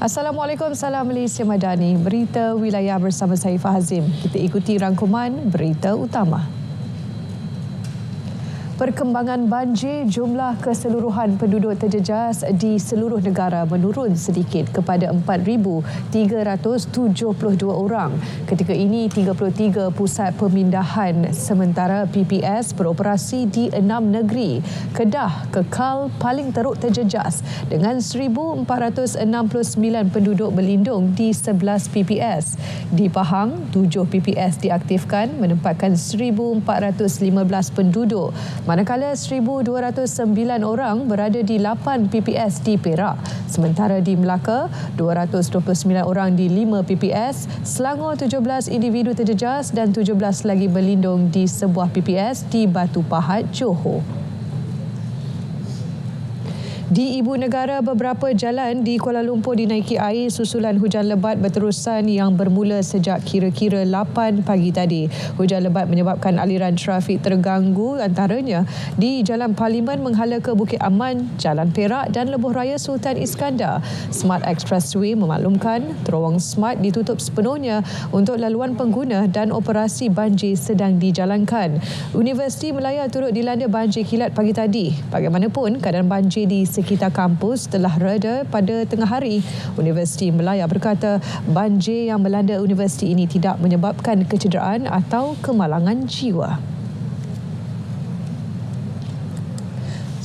Assalamualaikum, salam Malaysia Madani. Berita wilayah bersama saya Fahazim. Kita ikuti rangkuman berita utama. Perkembangan banjir, jumlah keseluruhan penduduk terjejas di seluruh negara menurun sedikit kepada 4,372 orang. Ketika ini, 33 pusat pemindahan sementara PPS beroperasi di 6 negeri. Kedah kekal paling teruk terjejas dengan 1,469 penduduk berlindung di 11 PPS. Di Pahang, 7 PPS diaktifkan menempatkan 1,415 penduduk. Manakala 1,209 orang berada di 8 PPS di Perak. Sementara di Melaka, 229 orang di 5 PPS, Selangor 17 individu terjejas dan 17 lagi berlindung di sebuah PPS di Batu Pahat, Johor. Di Ibu Negara, beberapa jalan di Kuala Lumpur dinaiki air susulan hujan lebat berterusan yang bermula sejak kira-kira 8 pagi tadi. Hujan lebat menyebabkan aliran trafik terganggu, antaranya di Jalan Parlimen menghala ke Bukit Aman, Jalan Perak dan Lebuh Raya Sultan Iskandar. Smart Expressway memaklumkan terowong Smart ditutup sepenuhnya untuk laluan pengguna dan operasi banjir sedang dijalankan. Universiti Melaya turut dilanda banjir kilat pagi tadi. Bagaimanapun, keadaan banjir di sekitar kampus telah reda pada tengah hari. Universiti Melaya berkata banjir yang melanda universiti ini tidak menyebabkan kecederaan atau kemalangan jiwa.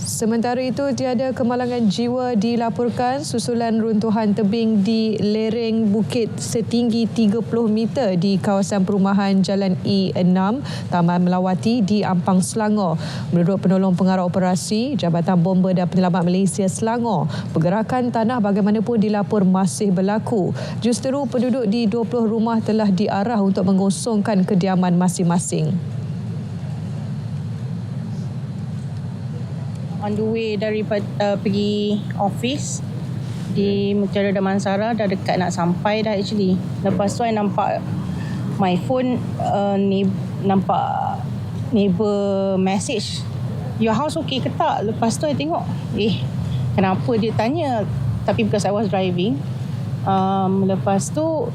Sementara itu, tiada kemalangan jiwa dilaporkan susulan runtuhan tebing di lereng bukit setinggi 30 meter di kawasan perumahan Jalan E6, Taman Melawati di Ampang, Selangor. Menurut penolong pengarah operasi Jabatan Bomba dan Penyelamat Malaysia Selangor, pergerakan tanah bagaimanapun dilapor masih berlaku. Justeru penduduk di 20 rumah telah diarah untuk mengosongkan kediaman masing-masing. On the way daripada pergi office di Mutiara Damansara, dah dekat nak sampai dah actually. Lepas tu I nampak my phone, nampak neighbor message, your house okay ke tak? Lepas tu I tengok, kenapa dia tanya? Tapi because I was driving, lepas tu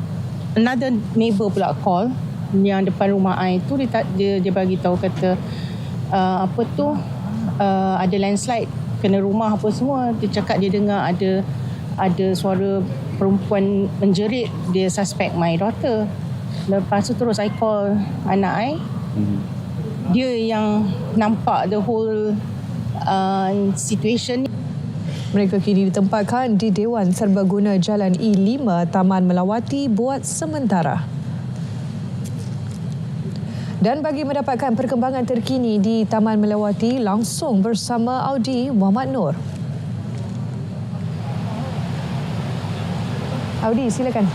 another neighbor pula call yang depan rumah I tu, dia bagi tahu kata ada landslide, kena rumah apa semua. Dia cakap dia dengar ada suara perempuan menjerit, dia suspect my daughter. Lepas tu terus I call anak I. Dia yang nampak the whole situation. Mereka kini ditempatkan di Dewan Serbaguna Jalan E5 Taman Melawati buat sementara. Dan bagi mendapatkan perkembangan terkini di Taman Melawati, langsung bersama Audi Muhammad Nur. Audi, silakan.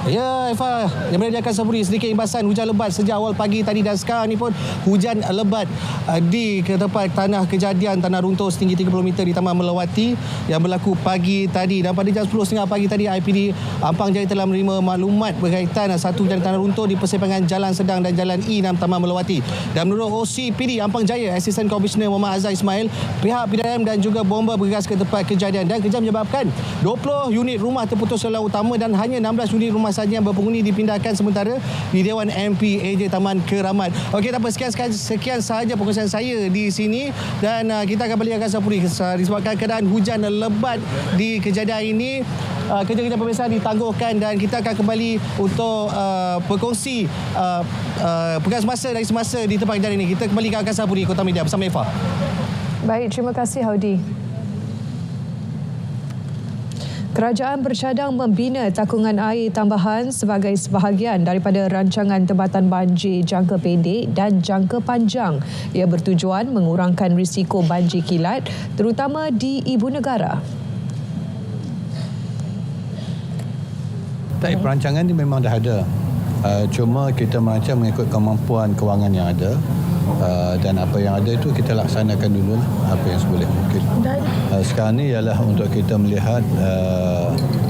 Ya, Eva, daripada Jakarta Sapuri, sedikit imbasan hujan lebat sejak awal pagi tadi dan sekarang ni pun hujan lebat di tempat tanah kejadian, tanah runtuh setinggi 30 meter di Taman Melawati yang berlaku pagi tadi. Dan pada jam 10.30 pagi tadi, IPD Ampang Jaya telah menerima maklumat berkaitan satu jalan tanah runtuh di persimpangan Jalan Sedang dan Jalan E6 Taman Melawati. Dan menurut OCPD Ampang Jaya, Asisten Komisioner Muhammad Azhar Ismail, pihak PDAM dan juga bomba bergegas ke tempat kejadian dan kejadian menyebabkan 20 unit rumah terputus saluran utama dan hanya 16 unit rumah sahaja yang berpenghuni dipindahkan sementara di Dewan MPAJ Taman Keramat. Okey, tak apa, sekian sahaja perkongsian saya di sini dan kita akan balik ke Sapuri disebabkan keadaan hujan lebat di kejadian ini. Kerja-kerja pemeriksaan ditangguhkan dan kita akan kembali untuk berkongsi perkara semasa dari semasa di tempat kejadian ini. Kita kembali ke Angkasa Puri, Kota Media bersama Eva. Baik, terima kasih Audi. Kerajaan bercadang membina takungan air tambahan sebagai sebahagian daripada rancangan tempatan banjir jangka pendek dan jangka panjang. Ia bertujuan mengurangkan risiko banjir kilat terutama di Ibu Negara. Perancangan ini memang dah ada. Cuma kita merancang mengikut kemampuan kewangan yang ada, dan apa yang ada itu kita laksanakan dulu lah, apa yang seboleh mungkin. Sekarang ni ialah untuk kita melihat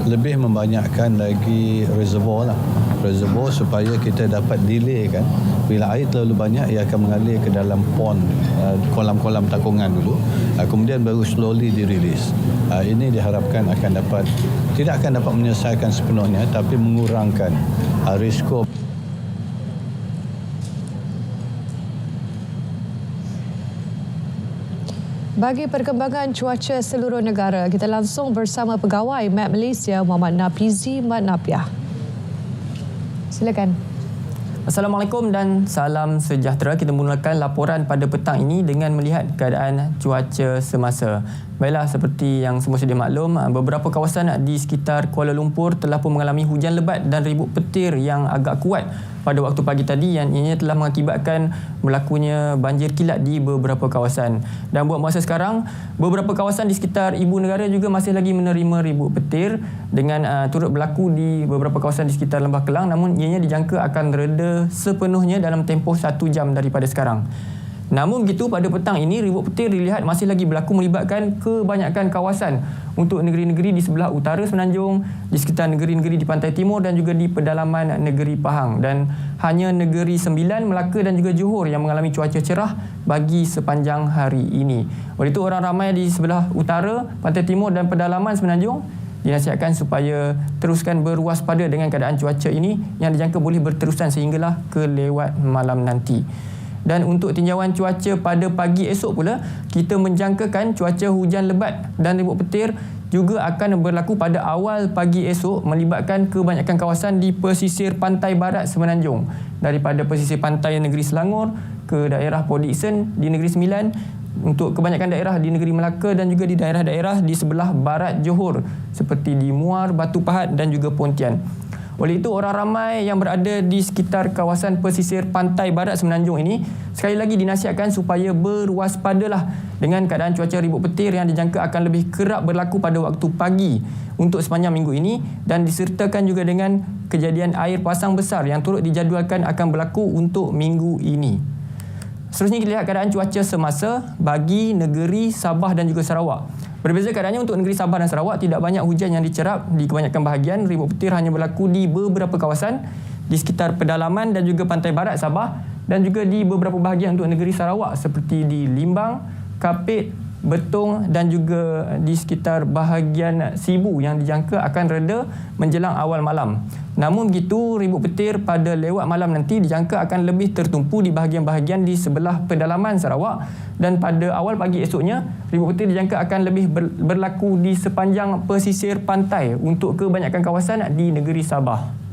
lebih membanyakkan lagi reservoir supaya kita dapat delay kan. Bila air terlalu banyak, ia akan mengalir ke dalam pond, kolam-kolam takungan dulu, kemudian baru slowly dirilis. Ini diharapkan tidak akan dapat menyelesaikan sepenuhnya, tapi mengurangkan risiko. Bagi perkembangan cuaca seluruh negara, kita langsung bersama pegawai Met Malaysia Muhammad Nafizi Mat Napiah. Silakan. Assalamualaikum dan salam sejahtera. Kita mulakan laporan pada petang ini dengan melihat keadaan cuaca semasa. Baiklah, seperti yang semua sedia maklum, beberapa kawasan di sekitar Kuala Lumpur telah pun mengalami hujan lebat dan ribut petir yang agak kuat pada waktu pagi tadi, yang ianya telah mengakibatkan berlakunya banjir kilat di beberapa kawasan. Dan buat masa sekarang, beberapa kawasan di sekitar ibu negara juga masih lagi menerima ribut petir dengan turut berlaku di beberapa kawasan di sekitar Lembah Kelang, namun ianya dijangka akan reda sepenuhnya dalam tempoh 1 jam daripada sekarang. Namun begitu, pada petang ini ribut petir dilihat masih lagi berlaku melibatkan kebanyakan kawasan untuk negeri-negeri di sebelah utara Semenanjung, di sekitar negeri-negeri di pantai timur dan juga di pedalaman negeri Pahang. Dan hanya negeri Sembilan, Melaka dan juga Johor yang mengalami cuaca cerah bagi sepanjang hari ini. Oleh itu, orang ramai di sebelah utara, pantai timur dan pedalaman Semenanjung dinasihatkan supaya teruskan berwaspada dengan keadaan cuaca ini yang dijangka boleh berterusan sehinggalah ke lewat malam nanti. Dan untuk tinjauan cuaca pada pagi esok pula, kita menjangkakan cuaca hujan lebat dan ribut petir juga akan berlaku pada awal pagi esok melibatkan kebanyakan kawasan di pesisir pantai barat Semenanjung, daripada pesisir pantai negeri Selangor ke daerah Port Dickson di negeri Sembilan, untuk kebanyakan daerah di negeri Melaka dan juga di daerah-daerah di sebelah barat Johor seperti di Muar, Batu Pahat dan juga Pontian. Oleh itu, orang ramai yang berada di sekitar kawasan pesisir pantai barat Semenanjung ini sekali lagi dinasihatkan supaya berwaspadalah dengan keadaan cuaca ribut petir yang dijangka akan lebih kerap berlaku pada waktu pagi untuk sepanjang minggu ini, dan disertakan juga dengan kejadian air pasang besar yang turut dijadualkan akan berlaku untuk minggu ini. Seterusnya kita lihat keadaan cuaca semasa bagi negeri Sabah dan juga Sarawak. Berbeza keadaannya untuk negeri Sabah dan Sarawak, tidak banyak hujan yang dicerap di kebanyakan bahagian. Ribut petir hanya berlaku di beberapa kawasan di sekitar pedalaman dan juga pantai barat Sabah, dan juga di beberapa bahagian untuk negeri Sarawak seperti di Limbang, Kapit, Betong dan juga di sekitar bahagian Sibu yang dijangka akan reda menjelang awal malam. Namun begitu, ribut petir pada lewat malam nanti dijangka akan lebih tertumpu di bahagian-bahagian di sebelah pedalaman Sarawak, dan pada awal pagi esoknya ribut petir dijangka akan lebih berlaku di sepanjang pesisir pantai untuk kebanyakan kawasan di negeri Sabah.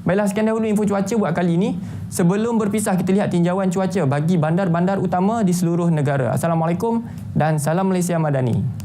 Baiklah, sekian dahulu info cuaca buat kali ini. Sebelum berpisah, kita lihat tinjauan cuaca bagi bandar-bandar utama di seluruh negara. Assalamualaikum dan salam Malaysia Madani.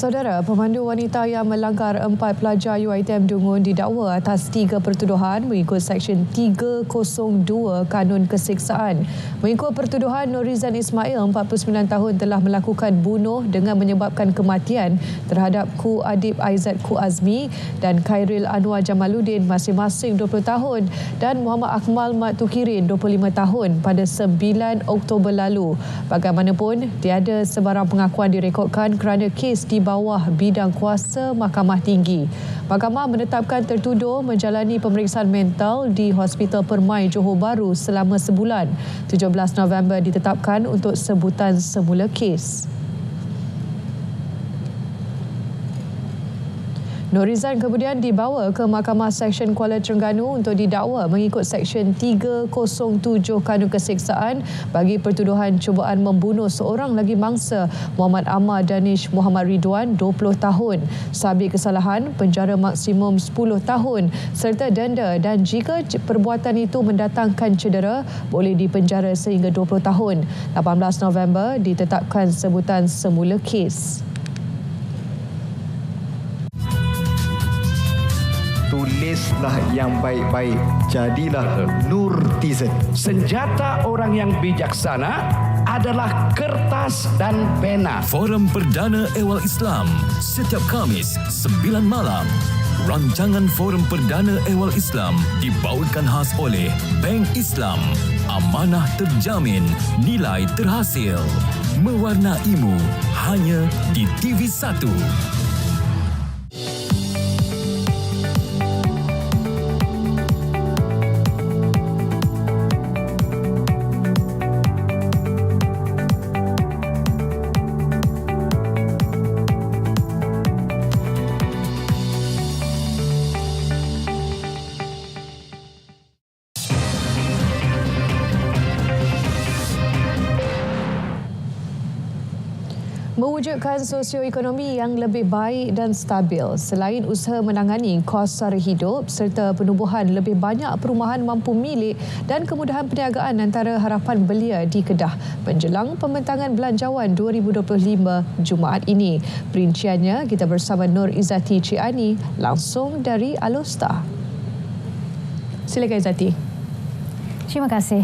Saudara, pemandu wanita yang melanggar 4 pelajar UiTM Dungun didakwa atas 3 pertuduhan mengikut Seksyen 302 Kanun Keseksaan. Mengikut pertuduhan, Norizan Ismail, 49 tahun, telah melakukan bunuh dengan menyebabkan kematian terhadap Ku Adib Aizat Ku Azmi dan Khairil Anwar Jamaluddin masing-masing 20 tahun dan Muhammad Akmal Mat Tukirin 25 tahun pada 9 Oktober lalu. Bagaimanapun, tiada sebarang pengakuan direkodkan kerana kes di bawah bidang kuasa Mahkamah Tinggi. Mahkamah menetapkan tertuduh menjalani pemeriksaan mental di Hospital Permai Johor Bahru selama sebulan. 17 November ditetapkan untuk sebutan semula kes. Norizan kemudian dibawa ke Mahkamah Seksyen Kuala Terengganu untuk didakwa mengikut Seksyen 307 Kanun Keseksaan bagi pertuduhan cubaan membunuh seorang lagi mangsa Muhammad Ahmad Danish Muhammad Ridwan 20 tahun. Sabit kesalahan, penjara maksimum 10 tahun serta denda, dan jika perbuatan itu mendatangkan cedera boleh dipenjara sehingga 20 tahun. 18 November ditetapkan sebutan semula kes. Tulislah yang baik-baik, jadilah Nurtizen. Senjata orang yang bijaksana adalah kertas dan pena. Forum Perdana Ehwal Islam setiap Khamis 9 malam. Rancangan Forum Perdana Ehwal Islam dibawakan khas oleh Bank Islam. Amanah terjamin, nilai terhasil. Mewarnaimu hanya di TV1. Mewujudkan sosioekonomi yang lebih baik dan stabil selain usaha menangani kos sara hidup serta penubuhan lebih banyak perumahan mampu milik dan kemudahan perniagaan antara harapan belia di Kedah menjelang pembentangan Belanjawan 2025 Jumaat ini. Perinciannya kita bersama Nur Izzati Ciani langsung dari Alostar. Silakan Izzati. Terima kasih.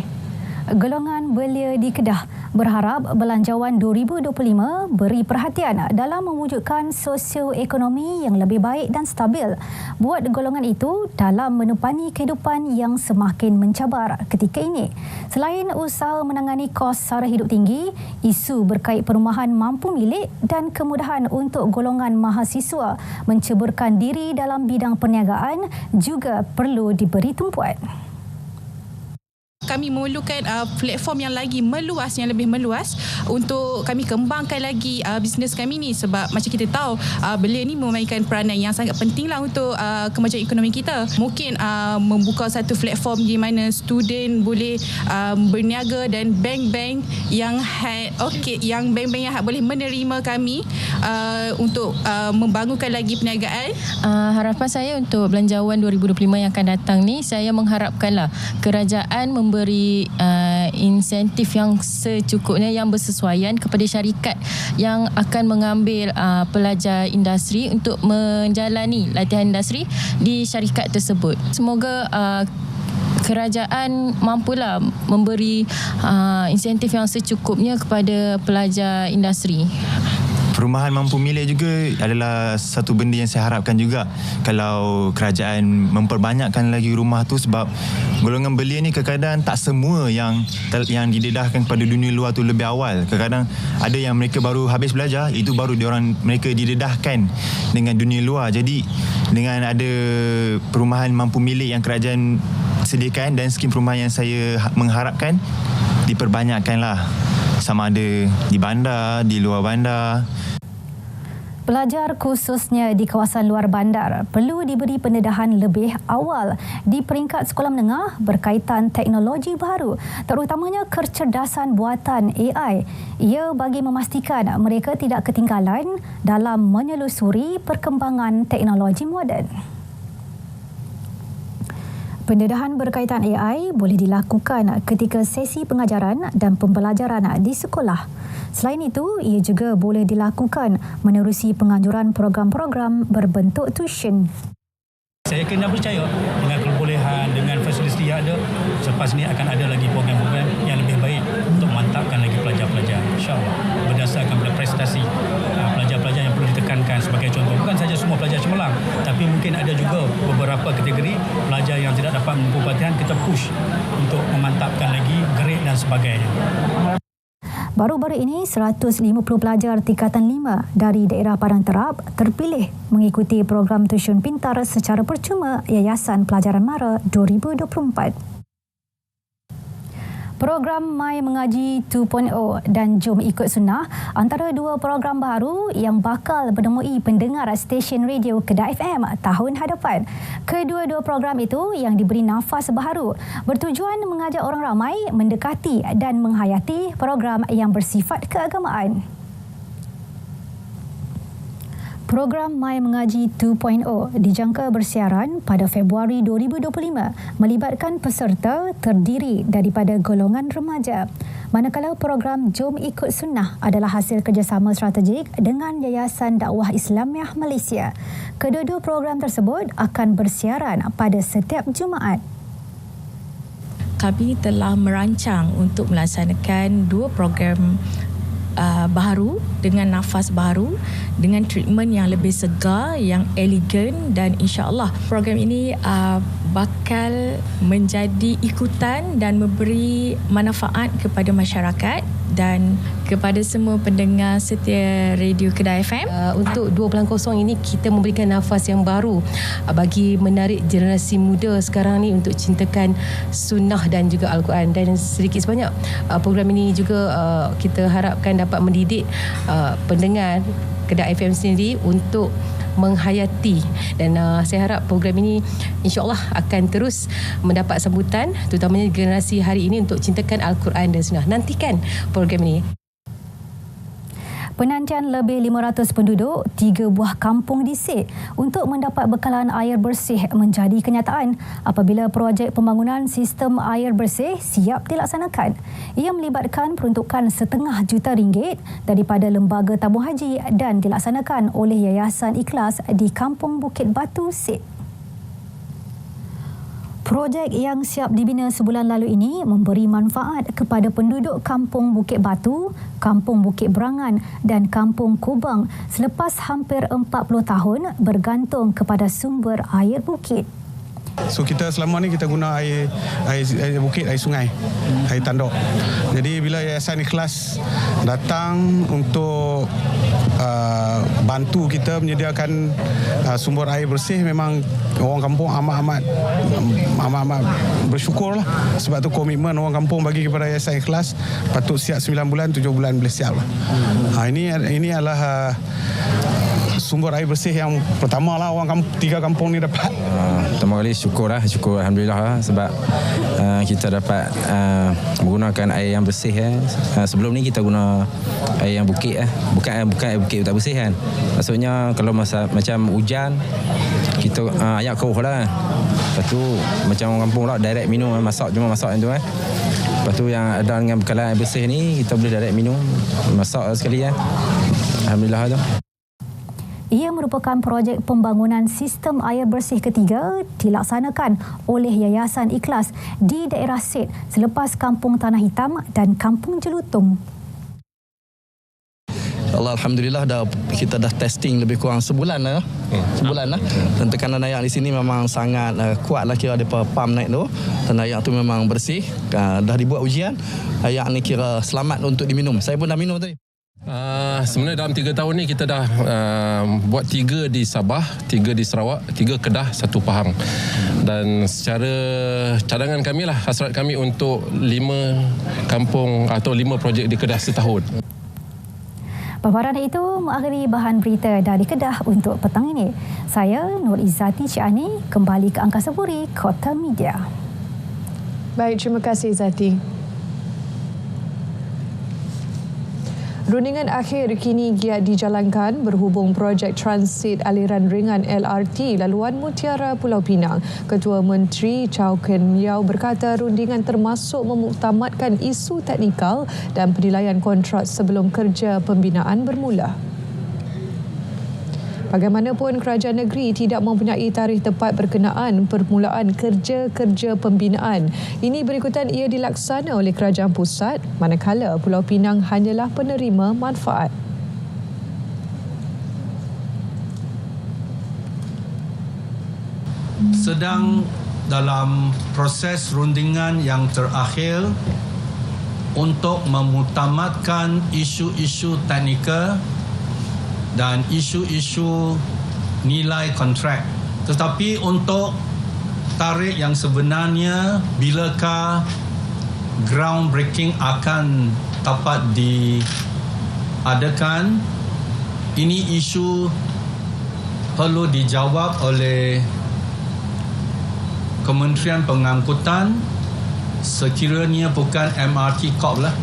Golongan belia di Kedah berharap Belanjawan 2025 beri perhatian dalam mewujudkan sosioekonomi yang lebih baik dan stabil buat golongan itu dalam menepani kehidupan yang semakin mencabar ketika ini. Selain usaha menangani kos sara hidup tinggi, isu berkait perumahan mampu milik dan kemudahan untuk golongan mahasiswa menceburkan diri dalam bidang perniagaan juga perlu diberi tumpuan. Kami memerlukan platform yang lagi meluas, yang lebih meluas untuk kami kembangkan lagi bisnes kami ni, sebab macam kita tahu belia ni memainkan peranan yang sangat penting lah untuk kemajuan ekonomi kita. Mungkin membuka satu platform di mana student boleh berniaga dan bank-bank yang bank-bank yang boleh menerima kami untuk membangunkan lagi perniagaan. Harapan saya untuk Belanjawan 2025 yang akan datang ni, saya mengharapkanlah kerajaan memberi insentif yang secukupnya, yang bersesuaian kepada syarikat yang akan mengambil pelajar industri untuk menjalani latihan industri di syarikat tersebut. Semoga kerajaan mampulah memberi insentif yang secukupnya kepada pelajar industri. Perumahan mampu milik juga adalah satu benda yang saya harapkan juga kalau kerajaan memperbanyakkan lagi rumah tu, sebab golongan belia ni kadang-kadang tak semua yang didedahkan kepada dunia luar tu lebih awal. Kadang-kadang ada yang mereka baru habis belajar, itu baru mereka didedahkan dengan dunia luar. Jadi dengan ada perumahan mampu milik yang kerajaan sediakan dan skim perumahan yang saya mengharapkan diperbanyakkanlah, sama ada di bandar, di luar bandar. Pelajar khususnya di kawasan luar bandar perlu diberi pendedahan lebih awal di peringkat sekolah menengah berkaitan teknologi baru, terutamanya kecerdasan buatan AI. Ia bagi memastikan mereka tidak ketinggalan dalam menyelusuri perkembangan teknologi moden. Pendedahan berkaitan AI boleh dilakukan ketika sesi pengajaran dan pembelajaran di sekolah. Selain itu, ia juga boleh dilakukan menerusi penganjuran program-program berbentuk tuition. Saya kena percaya dengan kebolehan, dengan fasiliti yang ada, selepas ini akan ada lagi program-program yang lebih baik untuk memantapkan lagi pelajar-pelajar. InsyaAllah berdasarkan pada prestasi pelajar-pelajar yang perlu ditekankan sebagai contoh. Bukan saja semua pelajar cemerlang, tapi mungkin ada juga beberapa kategori pelajar yang tidak dapat menempuh pelatihan, kita push untuk memantapkan lagi grade dan sebagainya. Baru-baru ini, 150 pelajar tingkatan 5 dari daerah Padang Terap terpilih mengikuti program tuition pintar secara percuma Yayasan Pelajaran Mara 2024. Program My Mengaji 2.0 dan Jom Ikut Sunnah antara dua program baru yang bakal menemui pendengar stesen radio Kedah FM tahun hadapan. Kedua-dua program itu yang diberi nafas baharu bertujuan mengajak orang ramai mendekati dan menghayati program yang bersifat keagamaan. Program My Mengaji 2.0 dijangka bersiaran pada Februari 2025 melibatkan peserta terdiri daripada golongan remaja. Manakala program Jom Ikut Sunnah adalah hasil kerjasama strategik dengan Yayasan Dakwah Islamiah Malaysia. Kedua-dua program tersebut akan bersiaran pada setiap Jumaat. Kami telah merancang untuk melaksanakan dua program baru dengan nafas baru, dengan treatment yang lebih segar, yang elegan, dan insya-Allah program ini bakal menjadi ikutan dan memberi manfaat kepada masyarakat dan kepada semua pendengar setia Radio Kedah FM. Untuk 2.0 ini kita memberikan nafas yang baru bagi menarik generasi muda sekarang ni untuk cintakan sunnah dan juga Al-Quran. Dan sedikit sebanyak program ini juga kita harapkan dapat mendidik pendengar Kedah FM sendiri untuk menghayati, dan saya harap program ini insya-Allah akan terus mendapat sambutan, terutamanya generasi hari ini untuk cintakan Al-Quran dan Sunnah. Nantikan program ini. Penantian lebih 500 penduduk 3 buah kampung di Sed untuk mendapat bekalan air bersih menjadi kenyataan apabila projek pembangunan sistem air bersih siap dilaksanakan. Ia melibatkan peruntukan RM500,000 daripada Lembaga Tabung Haji dan dilaksanakan oleh Yayasan Ikhlas di Kampung Bukit Batu, Sed. Projek yang siap dibina sebulan lalu ini memberi manfaat kepada penduduk Kampung Bukit Batu, Kampung Bukit Berangan dan Kampung Kubang selepas hampir 40 tahun bergantung kepada sumber air bukit. So kita selama ni kita guna air bukit, air sungai, air tanduk. Jadi bila Yayasan Ikhlas datang untuk bantu kita menyediakan sumber air bersih, memang orang kampung amat bersyukur lah. Sebab tu komitmen orang kampung bagi kepada Yayasan Ikhlas, patut siap 9 bulan, 7 bulan boleh siap lah. Ini adalah sumber air bersih yang pertama lah orang 3 kampung ni dapat. Pertama kali syukur Alhamdulillah lah, sebab kita dapat menggunakan air yang bersih. Sebelum ni kita guna air yang bukit, bukan air bukit tak bersih kan. Maksudnya kalau macam hujan kita ayak keruh lah. Lepas tu macam orang kampung lah direct minum, masak cuma masak yang tu kan. Lepas tu yang ada dengan bekalan air bersih ni kita boleh direct minum, masak sekali kan. Alhamdulillah tu. Ia merupakan projek pembangunan sistem air bersih ketiga dilaksanakan oleh Yayasan Ikhlas di daerah Sed selepas Kampung Tanah Hitam dan Kampung Jelutung. Allah, Alhamdulillah kita dah testing lebih kurang sebulan lah. Dan tekanan air di sini memang sangat kuat lah, kira daripada pump naik tu. Dan air tu memang bersih. Dah dibuat ujian, air ni kira selamat untuk diminum. Saya pun dah minum tadi. Sebenarnya dalam 3 tahun ni kita dah buat 3 di Sabah, 3 di Sarawak, 3 Kedah, 1 Pahang. Dan secara cadangan kami lah, hasrat kami untuk 5 kampung atau 5 projek di Kedah setahun. Paparan itu mengakhiri bahan berita dari Kedah untuk petang ini. Saya Nur Izzati Ciani, kembali ke Angkasa Puri, Kota Media. Baik, terima kasih Izzati. Rundingan akhir kini giat dijalankan berhubung projek transit aliran ringan LRT laluan Mutiara Pulau Pinang. Ketua Menteri Chow Ken Yeow berkata rundingan termasuk memuktamadkan isu teknikal dan penilaian kontrak sebelum kerja pembinaan bermula. Bagaimanapun, kerajaan negeri tidak mempunyai tarikh tepat berkenaan permulaan kerja-kerja pembinaan. Ini berikutan ia dilaksana oleh kerajaan pusat, manakala Pulau Pinang hanyalah penerima manfaat. Sedang dalam proses rundingan yang terakhir untuk memuktamadkan isu-isu teknikal dan isu-isu nilai kontrak. Tetapi untuk tarikh yang sebenarnya bilakah groundbreaking akan dapat diadakan, ini isu perlu dijawab oleh Kementerian Pengangkutan sekiranya bukan MRT Corp lah.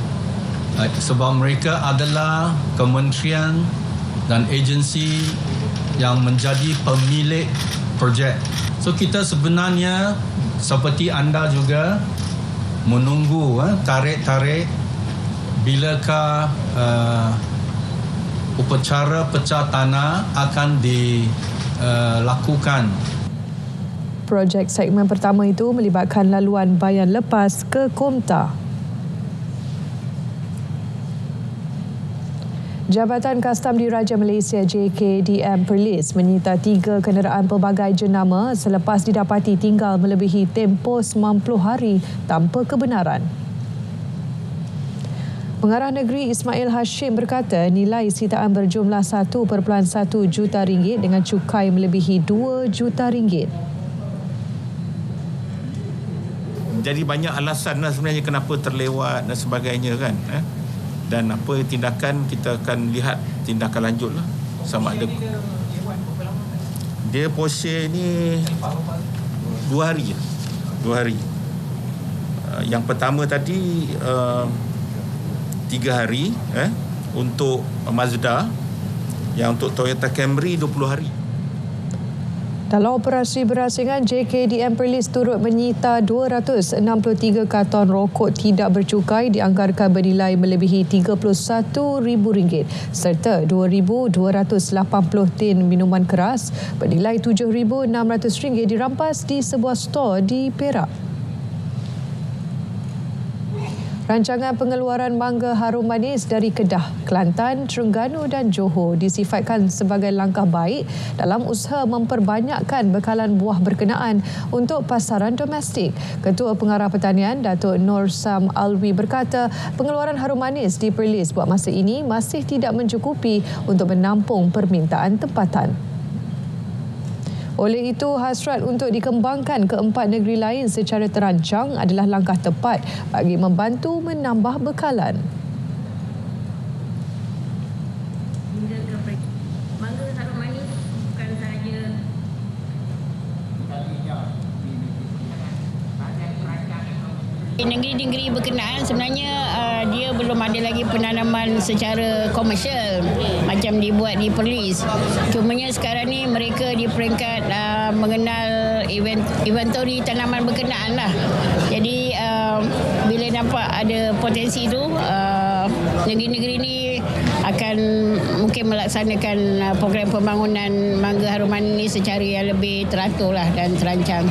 Sebab mereka adalah kementerian dan agensi yang menjadi pemilik projek. So kita sebenarnya seperti anda juga menunggu tarikh-tarikh bilakah upacara pecah tanah akan dilakukan. Projek segmen pertama itu melibatkan laluan bayan lepas ke Komta. Jabatan Kastam Diraja Malaysia JKDM Perlis menyita 3 kenderaan pelbagai jenama selepas didapati tinggal melebihi tempoh 90 hari tanpa kebenaran. Pengarah Negeri Ismail Hashim berkata nilai sitaan berjumlah 1.1 juta ringgit dengan cukai melebihi 2 juta ringgit. Jadi banyak alasan sebenarnya kenapa terlewat dan sebagainya kan. Dan apa tindakan, kita akan lihat tindakan lanjut lah. Sama ada dia portion ni 2 hari. Yang pertama tadi 3 hari untuk Mazda, yang untuk Toyota Camry 20 hari. Dalam operasi berasingan, JKDM Perlis turut menyita 263 karton rokok tidak bercukai dianggarkan bernilai melebihi RM31,000 serta 2,280 tin minuman keras bernilai RM7,600 dirampas di sebuah stor di Perak. Rancangan pengeluaran mangga harum manis dari Kedah, Kelantan, Terengganu dan Johor disifatkan sebagai langkah baik dalam usaha memperbanyakkan bekalan buah berkenaan untuk pasaran domestik. Ketua Pengarah Pertanian, Datuk Nur Sam Alwi berkata pengeluaran harum manis di Perlis buat masa ini masih tidak mencukupi untuk menampung permintaan tempatan. Oleh itu, hasrat untuk dikembangkan ke 4 negeri lain secara terancang adalah langkah tepat bagi membantu menambah bekalan. Negeri-negeri berkenaan sebenarnya dia belum ada lagi penanaman secara komersial macam dibuat di Perlis. Cumanya sekarang ni mereka di peringkat mengenal inventory tanaman berkenaan lah. Jadi bila nampak ada potensi itu, negeri-negeri ni akan mungkin melaksanakan program pembangunan mangga harum manis secara yang lebih teratur lah dan terancang.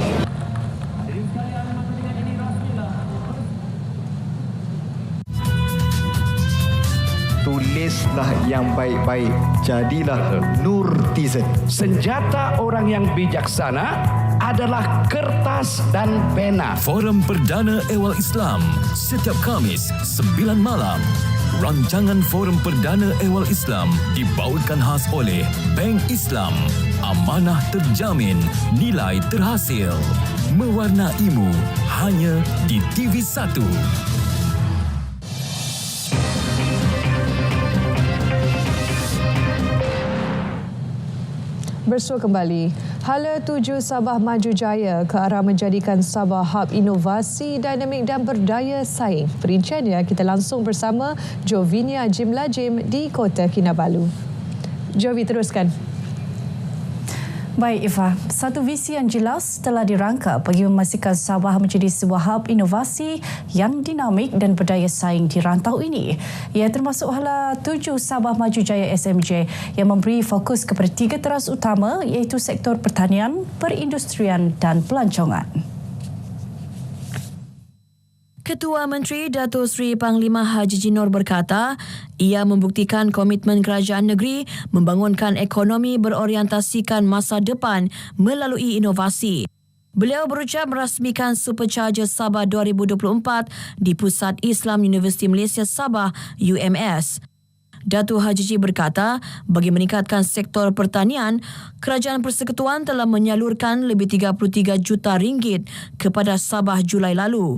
Tulislah yang baik-baik, jadilah Nurtizen. Senjata orang yang bijaksana adalah kertas dan pena. Forum Perdana Ehwal Islam setiap Khamis 9 malam. Rancangan Forum Perdana Ehwal Islam dibawakan khas oleh Bank Islam. Amanah terjamin, nilai terhasil. Mewarnaimu hanya di TV1. bersua kembali. Hala tuju Sabah Maju Jaya ke arah menjadikan Sabah hub inovasi, dinamik dan berdaya saing. Perinciannya kita langsung bersama Jovinia Jimlajim di Kota Kinabalu. Jovi, teruskan. Baik Ifah, satu visi yang jelas telah dirangka bagi memastikan Sabah menjadi sebuah hub inovasi yang dinamik dan berdaya saing di rantau ini. Ia termasuk Hala 7 Sabah Maju Jaya SMJ yang memberi fokus kepada 3 teras utama iaitu sektor pertanian, perindustrian dan pelancongan. Ketua Menteri Dato' Seri Panglima Haji Jinor berkata, ia membuktikan komitmen kerajaan negeri membangunkan ekonomi berorientasikan masa depan melalui inovasi. Beliau berucap merasmikan Supercharger Sabah 2024 di Pusat Islam Universiti Malaysia Sabah UMS. Dato' Haji Ji berkata, bagi meningkatkan sektor pertanian, Kerajaan Persekutuan telah menyalurkan lebih 33 juta ringgit kepada Sabah Julai lalu.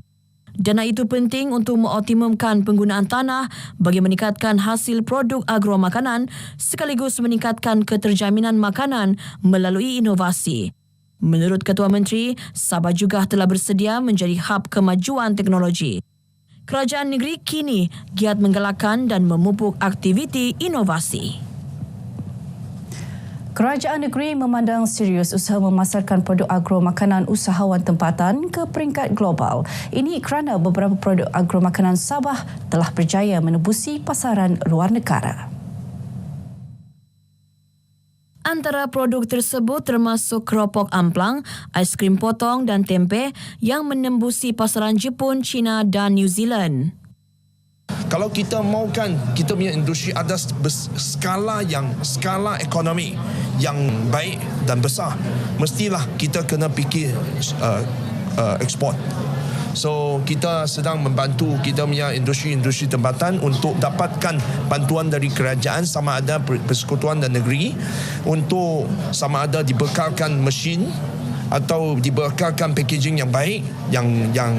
Dana itu penting untuk mengoptimumkan penggunaan tanah bagi meningkatkan hasil produk agromakanan sekaligus meningkatkan keterjaminan makanan melalui inovasi. Menurut Ketua Menteri, Sabah juga telah bersedia menjadi hub kemajuan teknologi. Kerajaan negeri kini giat menggalakkan dan memupuk aktiviti inovasi. Kerajaan negeri memandang serius usaha memasarkan produk agromakanan usahawan tempatan ke peringkat global. Ini kerana beberapa produk agromakanan Sabah telah berjaya menembusi pasaran luar negara. Antara produk tersebut termasuk keropok amplang, aiskrim potong dan tempe yang menembusi pasaran Jepun, China dan New Zealand. Kalau kita maukan kita punya industri ada skala ekonomi yang baik dan besar, mestilah kita kena fikir ekspor. So kita sedang membantu kita punya industri tempatan untuk dapatkan bantuan dari kerajaan sama ada persekutuan dan negeri untuk sama ada dibekalkan mesin atau dibekalkan packaging yang baik yang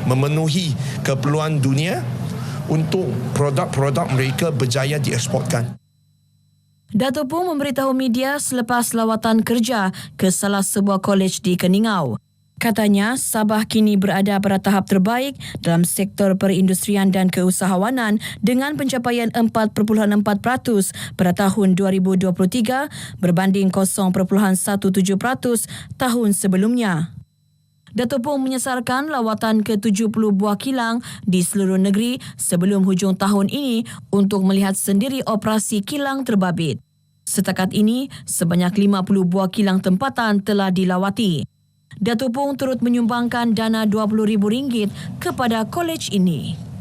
memenuhi keperluan dunia untuk produk-produk mereka berjaya dieksportkan. Dato' pun memberitahu media selepas lawatan kerja ke salah sebuah kolej di Keningau. Katanya, Sabah kini berada pada tahap terbaik dalam sektor perindustrian dan keusahawanan dengan pencapaian 4.4% pada tahun 2023 berbanding 0.17% tahun sebelumnya. Dato' Pong menyasarkan lawatan ke-70 buah kilang di seluruh negeri sebelum hujung tahun ini untuk melihat sendiri operasi kilang terbabit. Setakat ini, sebanyak 50 buah kilang tempatan telah dilawati. Dato' Pong turut menyumbangkan dana RM20,000 kepada kolej ini.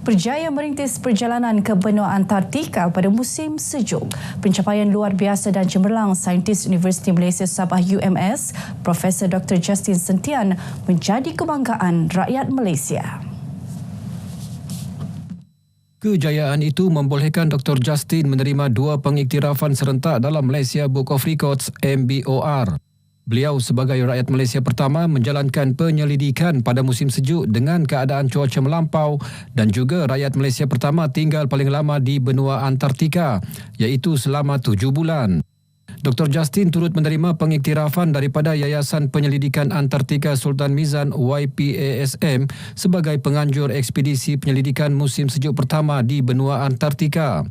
Berjaya merintis perjalanan ke benua Antartika pada musim sejuk. Pencapaian luar biasa dan cemerlang saintis Universiti Malaysia Sabah UMS, Profesor Dr. Justin Sentian menjadi kebanggaan rakyat Malaysia. Kejayaan itu membolehkan Dr. Justin menerima 2 pengiktirafan serentak dalam Malaysia Book of Records MBOR. Beliau sebagai rakyat Malaysia pertama menjalankan penyelidikan pada musim sejuk dengan keadaan cuaca melampau dan juga rakyat Malaysia pertama tinggal paling lama di benua Antartika iaitu selama 7 bulan. Dr. Justin turut menerima pengiktirafan daripada Yayasan Penyelidikan Antartika Sultan Mizan YPASM sebagai penganjur ekspedisi penyelidikan musim sejuk pertama di benua Antartika.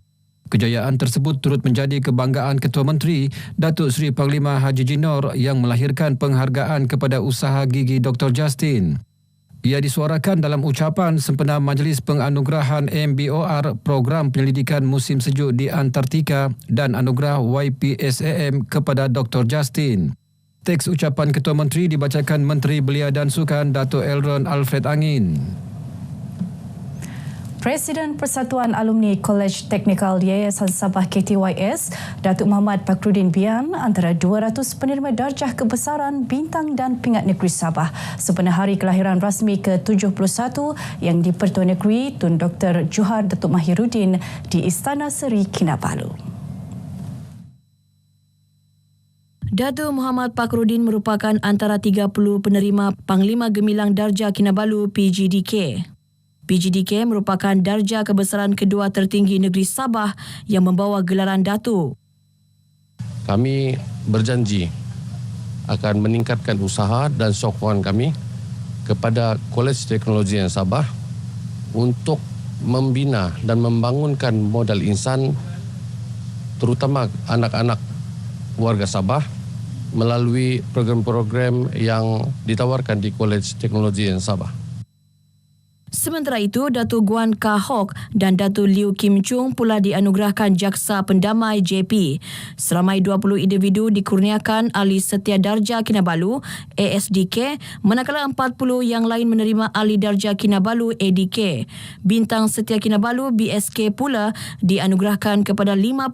Kejayaan tersebut turut menjadi kebanggaan Ketua Menteri Datuk Seri Panglima Haji Jinor yang melahirkan penghargaan kepada usaha gigi Dr. Justin. Ia disuarakan dalam ucapan sempena Majlis Penganugerahan MBOR Program Penyelidikan Musim Sejuk di Antartika dan Anugerah YPSAM kepada Dr. Justin. Teks ucapan Ketua Menteri dibacakan Menteri Belia dan Sukan Dato' Elron Alfred Angin. Presiden Persatuan Alumni Kolej Teknikal Yayasan Sabah KTYS, Datuk Muhammad Pakrudin Bian antara 200 penerima darjah kebesaran bintang dan pingat negeri Sabah sempena hari kelahiran rasmi ke-71 yang di-Pertua Negeri Tun Dr. Johar Datuk Mahiruddin di Istana Seri Kinabalu. Datuk Muhammad Pakrudin merupakan antara 30 penerima Panglima Gemilang Darjah Kinabalu PGDK. PGDK merupakan darjah kebesaran kedua tertinggi negeri Sabah yang membawa gelaran Datuk. kami berjanji akan meningkatkan usaha dan sokongan kami kepada Kolej Teknologi yang Sabah untuk membina dan membangunkan modal insan terutama anak-anak warga Sabah melalui program-program yang ditawarkan di Kolej Teknologi yang Sabah. Sementara itu, Datuk Guan Kah Hock dan Datuk Liu Kim Chung pula dianugerahkan Jaksa Pendamai JP. Seramai 20 individu dikurniakan Ahli Setia Darjah Kinabalu ASDK, manakala 40 yang lain menerima Ahli Darjah Kinabalu ADK. Bintang Setia Kinabalu BSK pula dianugerahkan kepada 51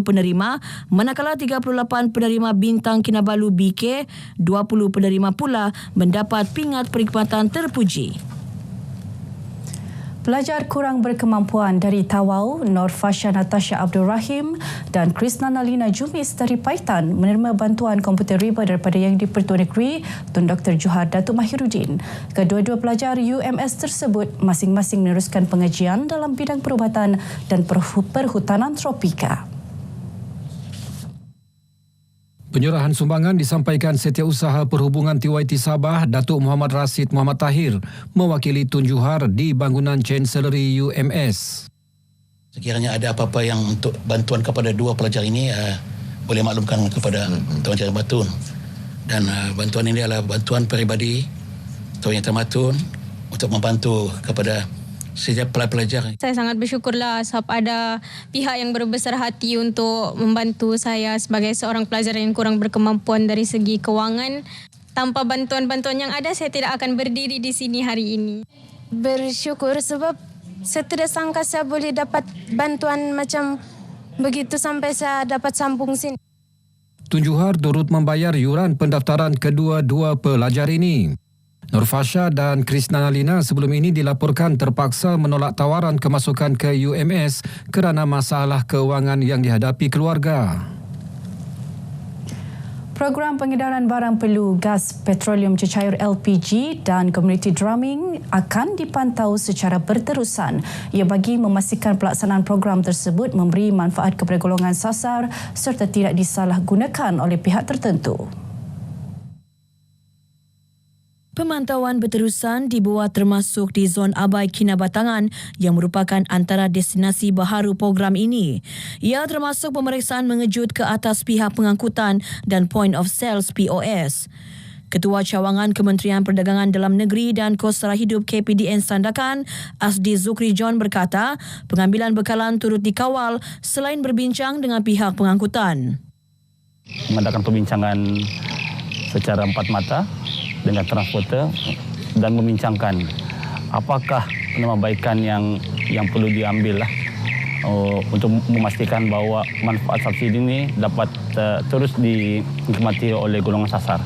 penerima, manakala 38 penerima Bintang Kinabalu BK, 20 penerima pula mendapat pingat perkhidmatan terpuji. Pelajar kurang berkemampuan dari Tawau, Nur Fasha Natasha Abdul Rahim dan Krishna Nalina Jumis dari Paitan menerima bantuan komputer riba daripada Yang di-Pertuan Negeri Tun Dr. Johar Datuk Mahiruddin. Kedua-dua pelajar UMS tersebut masing-masing meneruskan pengajian dalam bidang perubatan dan perhutanan tropika. Penyerahan sumbangan disampaikan Setiausaha Perhubungan TYT Sabah Datuk Muhammad Rasid Muhammad Tahir mewakili Tun Johar di bangunan Chancellery UMS. Sekiranya ada apa-apa yang untuk bantuan kepada dua pelajar ini, boleh maklumkan kepada Tuan Yang Termatun. Dan bantuan ini adalah bantuan peribadi Tuan Yang Termatun untuk membantu kepada setiap pelajar. Saya sangat bersyukurlah sebab ada pihak yang berbesar hati untuk membantu saya sebagai seorang pelajar yang kurang berkemampuan dari segi kewangan. Tanpa bantuan-bantuan yang ada, saya tidak akan berdiri di sini hari ini. Bersyukur sebab saya tidak sangka saya boleh dapat bantuan macam begitu sampai saya dapat sambung sini. Tun Johar turut membayar yuran pendaftaran kedua-dua pelajar ini. Nur Fasha dan Krishna Nalina sebelum ini dilaporkan terpaksa menolak tawaran kemasukan ke UMS kerana masalah kewangan yang dihadapi keluarga. Program pengedaran barang perlu gas petroleum cecair LPG dan community drumming akan dipantau secara berterusan. Ia bagi memastikan pelaksanaan program tersebut memberi manfaat kepada golongan sasar serta tidak disalahgunakan oleh pihak tertentu. Pemantauan berterusan dibuat termasuk di Zon Abai Kinabatangan yang merupakan antara destinasi baharu program ini. Ia termasuk pemeriksaan mengejut ke atas pihak pengangkutan dan point of sales POS. Ketua Cawangan Kementerian Perdagangan Dalam Negeri dan Kos Sara Hidup KPDN Sandakan, Asdi Zukri John berkata, pengambilan bekalan turut dikawal selain berbincang dengan pihak pengangkutan. Mengadakan perbincangan secara empat mata dengan transporter dan membincangkan apakah penambahbaikan yang perlu diambil untuk memastikan bahawa manfaat subsidi ini dapat terus dinikmati oleh golongan sasar.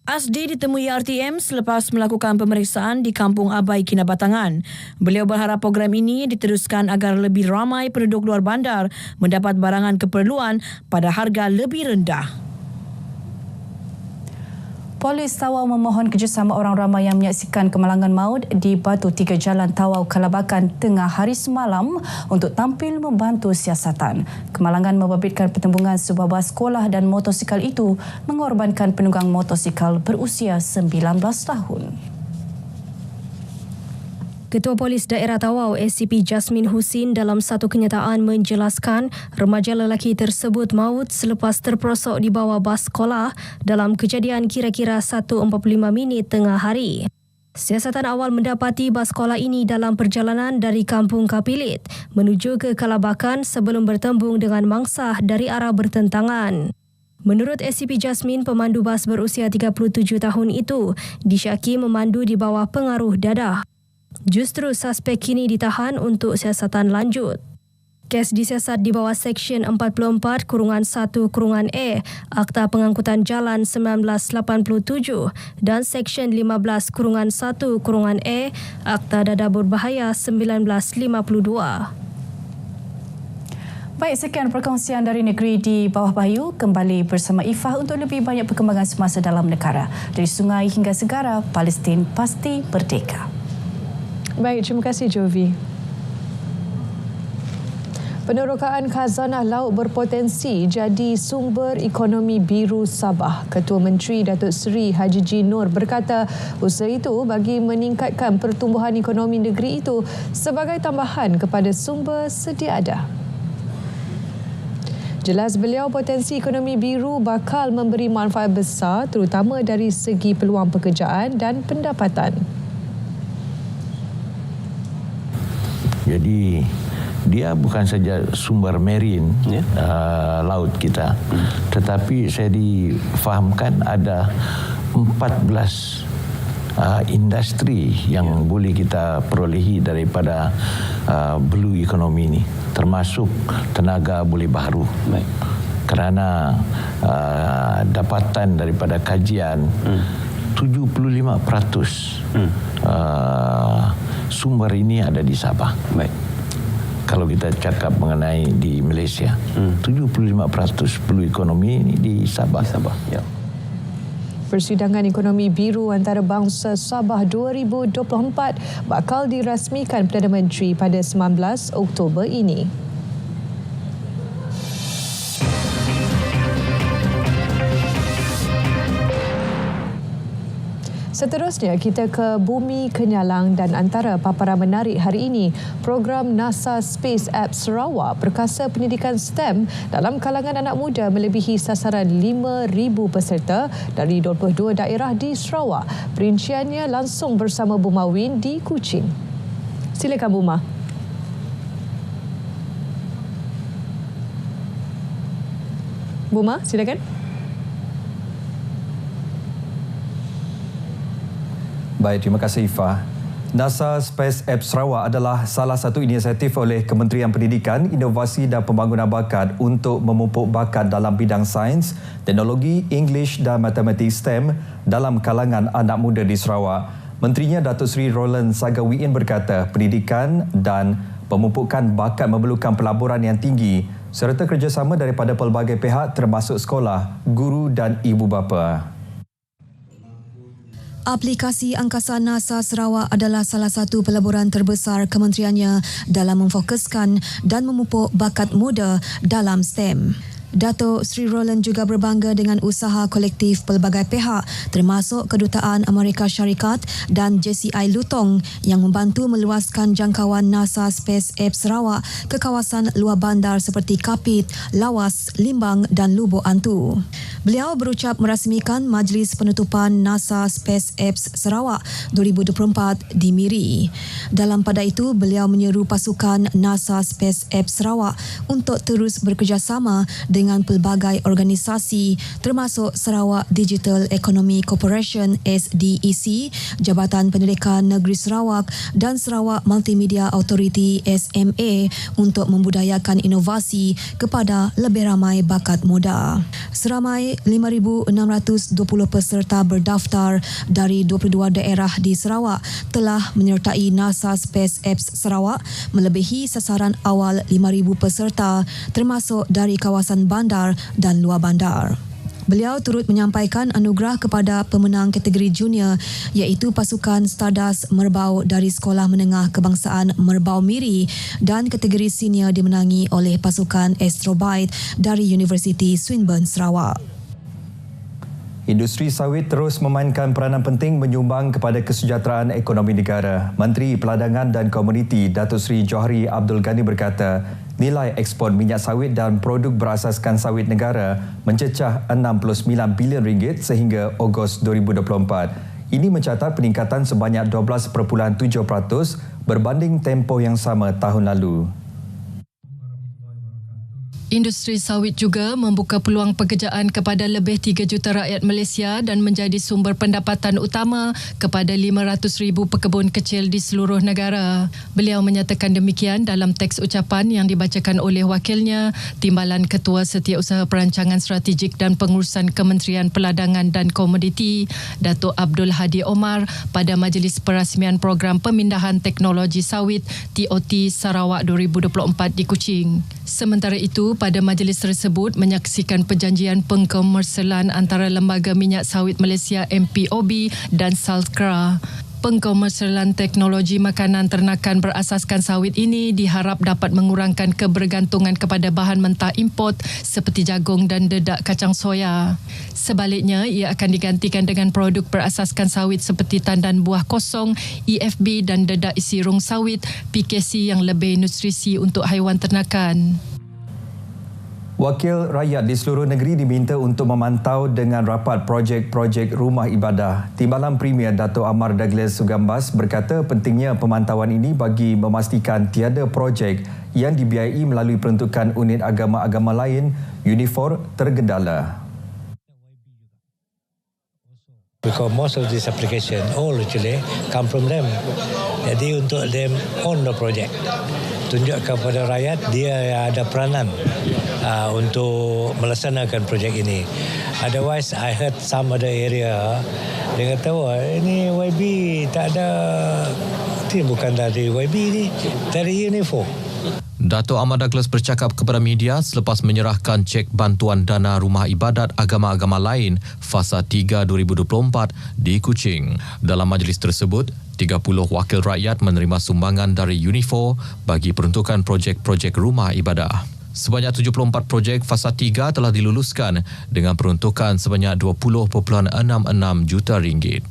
Asdi ditemui RTM selepas melakukan pemeriksaan di Kampung Abai Kinabatangan. Beliau berharap program ini diteruskan agar lebih ramai penduduk luar bandar mendapat barangan keperluan pada harga lebih rendah. Polis Tawau memohon kerjasama orang ramai yang menyaksikan kemalangan maut di Batu Tiga Jalan Tawau Kelabakan tengah hari semalam untuk tampil membantu siasatan. Kemalangan membabitkan pertembungan sebuah bas sekolah dan motosikal itu mengorbankan penunggang motosikal berusia 19 tahun. Ketua Polis Daerah Tawau SCP Jasmine Husin dalam satu kenyataan menjelaskan remaja lelaki tersebut maut selepas terperosok di bawah bas sekolah dalam kejadian kira-kira 1:45 tengah hari. Siasatan awal mendapati bas sekolah ini dalam perjalanan dari Kampung Kapilit menuju ke Kelabakan sebelum bertembung dengan mangsa dari arah bertentangan. Menurut SCP Jasmine, pemandu bas berusia 37 tahun itu disyaki memandu di bawah pengaruh dadah. Justru suspek kini ditahan untuk siasatan lanjut. Kes disiasat di bawah Seksyen 44-1-E Akta Pengangkutan Jalan 1987 dan Seksyen 15-1-E Akta Dadah Berbahaya 1952. Baik, sekian perkongsian dari negeri di bawah Bayu. Kembali bersama Ifah untuk lebih banyak perkembangan semasa dalam negara. Dari sungai hingga segara, Palestin pasti merdeka. Baik, terima kasih Jovi. Penerokaan khazanah laut berpotensi jadi sumber ekonomi biru Sabah. Ketua Menteri Datuk Seri Haji G. Nur berkata usaha itu bagi meningkatkan pertumbuhan ekonomi negeri itu sebagai tambahan kepada sumber sedia ada. Jelas beliau potensi ekonomi biru bakal memberi manfaat besar terutama dari segi peluang pekerjaan dan pendapatan. Jadi dia bukan saja sumber marine laut kita, tetapi saya difahamkan ada 14 industri yang boleh kita perolehi daripada blue economy ini, termasuk tenaga boleh baharu. Kerana dapatan daripada kajian 75% sumber ini ada di Sabah. Kalau kita cakap mengenai di Malaysia, 75% blue ekonomi ini di Sabah. Ya. Persidangan Ekonomi Biru Antarabangsa Sabah 2024 bakal dirasmikan Perdana Menteri pada 19 Oktober ini. Seterusnya, kita ke Bumi Kenyalang dan antara paparan menarik hari ini, program NASA Space Apps Sarawak perkasa pendidikan STEM dalam kalangan anak muda melebihi sasaran 5,000 peserta dari 22 daerah di Sarawak. Perinciannya langsung bersama Buma Win di Kuching. Silakan Buma. Buma, silakan. Baik, terima kasih Ifah. NASA Space Apps Sarawak adalah salah satu inisiatif oleh Kementerian Pendidikan, Inovasi dan Pembangunan Bakat untuk memupuk bakat dalam bidang sains, teknologi, English dan matematik STEM dalam kalangan anak muda di Sarawak. Menterinya Datuk Seri Roland Sagawiin berkata pendidikan dan pemupukan bakat memerlukan pelaburan yang tinggi serta kerjasama daripada pelbagai pihak termasuk sekolah, guru dan ibu bapa. Aplikasi angkasa NASA Sarawak adalah salah satu pelaburan terbesar kementeriannya dalam memfokuskan dan memupuk bakat muda dalam STEM. Datuk Seri Roland juga berbangga dengan usaha kolektif pelbagai pihak termasuk Kedutaan Amerika Syarikat dan JCI Lutong yang membantu meluaskan jangkauan NASA Space Apps Sarawak ke kawasan luar bandar seperti Kapit, Lawas, Limbang dan Lubuk Antu. Beliau berucap merasmikan Majlis Penutupan NASA Space Apps Sarawak 2024 di Miri. Dalam pada itu, beliau menyeru pasukan NASA Space Apps Sarawak untuk terus bekerjasama dengan pelbagai organisasi termasuk Sarawak Digital Economy Corporation SDEC, Jabatan Pendidikan Negeri Sarawak dan Sarawak Multimedia Authority SMA untuk membudayakan inovasi kepada lebih ramai bakat muda. Seramai 5,620 peserta berdaftar dari 22 daerah di Sarawak telah menyertai NASA Space Apps Sarawak melebihi sasaran awal 5,000 peserta termasuk dari kawasan bandar dan luar bandar. Beliau turut menyampaikan anugerah kepada pemenang kategori junior iaitu pasukan Stardust Merbau dari Sekolah Menengah Kebangsaan Merbau Miri dan kategori senior dimenangi oleh pasukan Astrobyte dari Universiti Swinburne Sarawak. Industri sawit terus memainkan peranan penting menyumbang kepada kesejahteraan ekonomi negara. Menteri Peladangan dan Komuniti Datuk Seri Johari Abdul Ghani berkata, nilai ekspor minyak sawit dan produk berasaskan sawit negara mencecah RM69 bilion sehingga Ogos 2024. Ini mencatat peningkatan sebanyak 12.7% berbanding tempoh yang sama tahun lalu. Industri sawit juga membuka peluang pekerjaan kepada lebih 3 juta rakyat Malaysia dan menjadi sumber pendapatan utama kepada 500,000 pekebun kecil di seluruh negara. Beliau menyatakan demikian dalam teks ucapan yang dibacakan oleh wakilnya, Timbalan Ketua Setiausaha Perancangan Strategik dan Pengurusan Kementerian Peladangan dan Komoditi, Datuk Abdul Hadi Omar pada Majlis Perasmian Program Pemindahan Teknologi Sawit TOT Sarawak 2024 di Kuching. Sementara itu, pada majlis tersebut menyaksikan perjanjian pengkomersialan antara Lembaga Minyak Sawit Malaysia MPOB dan Salkra. Pengkomersialan teknologi makanan ternakan berasaskan sawit ini diharap dapat mengurangkan kebergantungan kepada bahan mentah import seperti jagung dan dedak kacang soya. Sebaliknya, ia akan digantikan dengan produk berasaskan sawit seperti tandan buah kosong, EFB dan dedak isi rung sawit, PKC yang lebih nutrisi untuk haiwan ternakan. Wakil rakyat di seluruh negeri diminta untuk memantau dengan rapat projek-projek rumah ibadah. Timbalan Premier Dato' Amar Douglas Sugambas berkata pentingnya pemantauan ini bagi memastikan tiada projek yang dibiayai melalui peruntukan unit agama-agama lain, UNIFOR, tergendala. Because most of this application all actually come from them. Jadi untuk them own the project. Tunjuk kepada rakyat dia ada peranan untuk melaksanakan projek ini. Otherwise, I heard some other area dia kata, wah ini YB tak ada, ini bukan dari YB ni, dari UNIFOR. Dato' Amar Douglas bercakap kepada media selepas menyerahkan cek bantuan dana rumah ibadat agama-agama lain Fasa 3 2024 di Kuching. Dalam majlis tersebut, 30 wakil rakyat menerima sumbangan dari UNIFOR bagi peruntukan projek-projek rumah ibadah. Sebanyak 74 projek Fasa 3 telah diluluskan dengan peruntukan sebanyak 20.66 juta ringgit.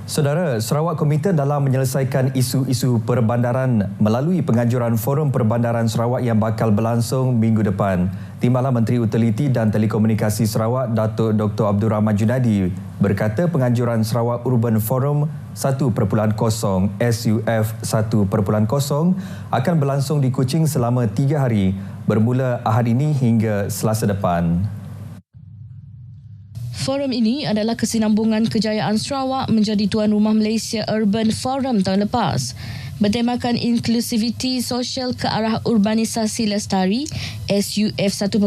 Saudara, Sarawak komited dalam menyelesaikan isu-isu perbandaran melalui penganjuran Forum Perbandaran Sarawak yang bakal berlangsung minggu depan. Timbalan Menteri Utiliti dan Telekomunikasi Sarawak, Datuk Dr. Abdul Rahman Junadi, berkata penganjuran Sarawak Urban Forum 1.0 SUF 1.0 akan berlangsung di Kuching selama 3 hari, bermula Ahad ini hingga Selasa depan. Forum ini adalah kesinambungan kejayaan Sarawak menjadi tuan rumah Malaysia Urban Forum tahun lepas. Bertemakan inklusiviti sosial ke arah urbanisasi lestari, SUF 1.0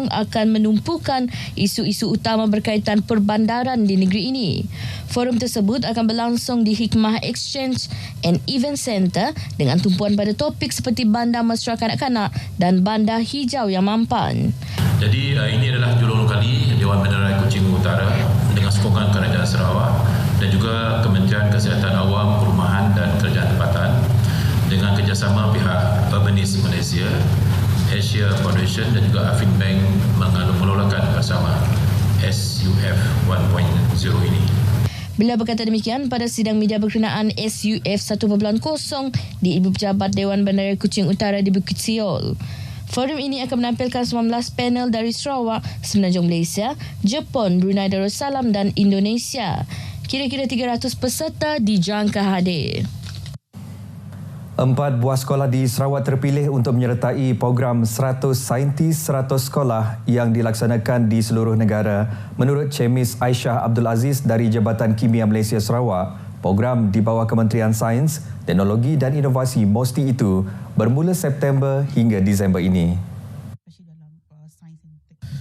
akan menumpukan isu-isu utama berkaitan perbandaran di negeri ini. Forum tersebut akan berlangsung di Hikmah Exchange and Event Centre dengan tumpuan pada topik seperti bandar mesra kanak-kanak dan bandar hijau yang mampan. Jadi ini adalah julung kali Dewan Bandaraya Kuching Utara dengan sokongan Kerajaan Sarawak dan juga Kementerian Kesihatan Awam, Perumahan dan Kerajaan Tempatan dengan kerjasama pihak Urbanis Malaysia, Asia Foundation dan juga Afin Bank mengelolakan bersama SUF 1.0 ini. Beliau berkata demikian pada sidang media berkenaan SUF 1.0 di Ibu Pejabat Dewan Bandaraya Kuching Utara di Bukit Siol. Forum ini akan menampilkan 19 panel dari Sarawak, Semenanjung Malaysia, Jepun, Brunei Darussalam dan Indonesia. Kira-kira 300 peserta dijangka hadir. 4 buah sekolah di Sarawak terpilih untuk menyertai program 100 saintis 100 sekolah yang dilaksanakan di seluruh negara. Menurut Chemis Aisyah Abdul Aziz dari Jabatan Kimia Malaysia Sarawak, program di bawah Kementerian Sains, Teknologi dan Inovasi MOSTI itu bermula September hingga Disember ini.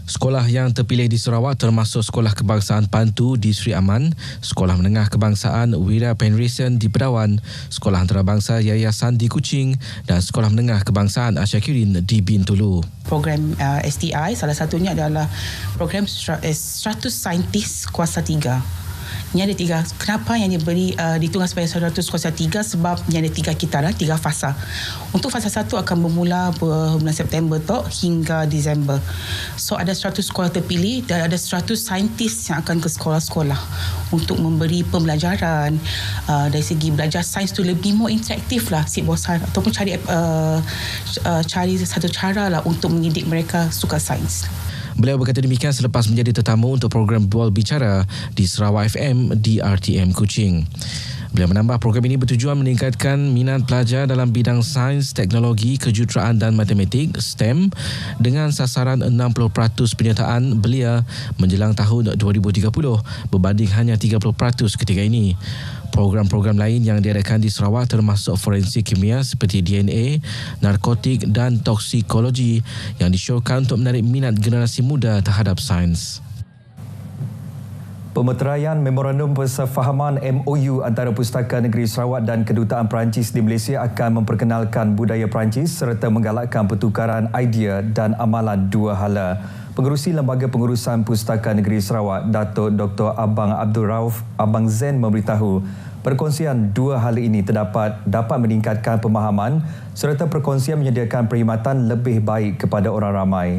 Sekolah yang terpilih di Sarawak termasuk Sekolah Kebangsaan Pantu di Sri Aman, Sekolah Menengah Kebangsaan Wira Penrisen di Bedawan, Sekolah Antarabangsa Yayasan di Kuching dan Sekolah Menengah Kebangsaan Asyakirin di Bintulu. Program STI salah satunya adalah program 100 saintis kuasa 3. Ini ada 3. Kenapa yang diberi ditulis sebagai 100 kuasa 3? Sebab ini ada 3 kitaran, 3 fasa. Untuk fasa 1 akan bermula bulan September hingga Disember. So ada 100 sekolah terpilih dan ada 100 saintis yang akan ke sekolah-sekolah untuk memberi pembelajaran dari segi belajar sains tu lebih more interaktif lah, bosan ataupun cari satu cara lah untuk mendidik mereka suka sains. Beliau berkata demikian selepas menjadi tetamu untuk program Bual Bicara di Sarawak FM di RTM Kuching. Beliau menambah program ini bertujuan meningkatkan minat pelajar dalam bidang sains, teknologi, kejuruteraan dan matematik (STEM) dengan sasaran 60% penyertaan belia menjelang tahun 2030 berbanding hanya 30% ketika ini. Program-program lain yang diadakan di Sarawak termasuk forensik kimia seperti DNA, narkotik dan toksikologi yang disyorkan untuk menarik minat generasi muda terhadap sains. Pemeteraian Memorandum Persefahaman MOU antara Pustaka Negeri Sarawak dan Kedutaan Perancis di Malaysia akan memperkenalkan budaya Perancis serta menggalakkan pertukaran idea dan amalan dua hala. Pengerusi Lembaga Pengurusan Pustaka Negeri Sarawak, Datuk Dr. Abang Abdul Rauf Abang Zen memberitahu perkongsian dua hal ini dapat meningkatkan pemahaman serta perkongsian menyediakan perkhidmatan lebih baik kepada orang ramai.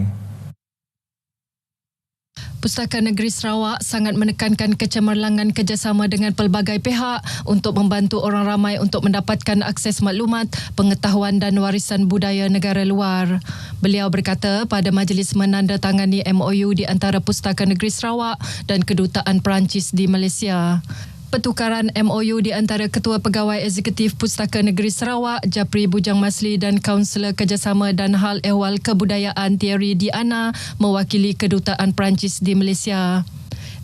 Pustaka Negeri Sarawak sangat menekankan kecemerlangan kerjasama dengan pelbagai pihak untuk membantu orang ramai untuk mendapatkan akses maklumat, pengetahuan dan warisan budaya negara luar. Beliau berkata pada majlis menandatangani MOU di antara Pustaka Negeri Sarawak dan Kedutaan Perancis di Malaysia. Pertukaran MOU di antara Ketua Pegawai Eksekutif Pustaka Negeri Sarawak, Japri Bujang Masli dan Kaunselor Kerjasama dan Hal Ehwal Kebudayaan Thierry Diana mewakili Kedutaan Perancis di Malaysia.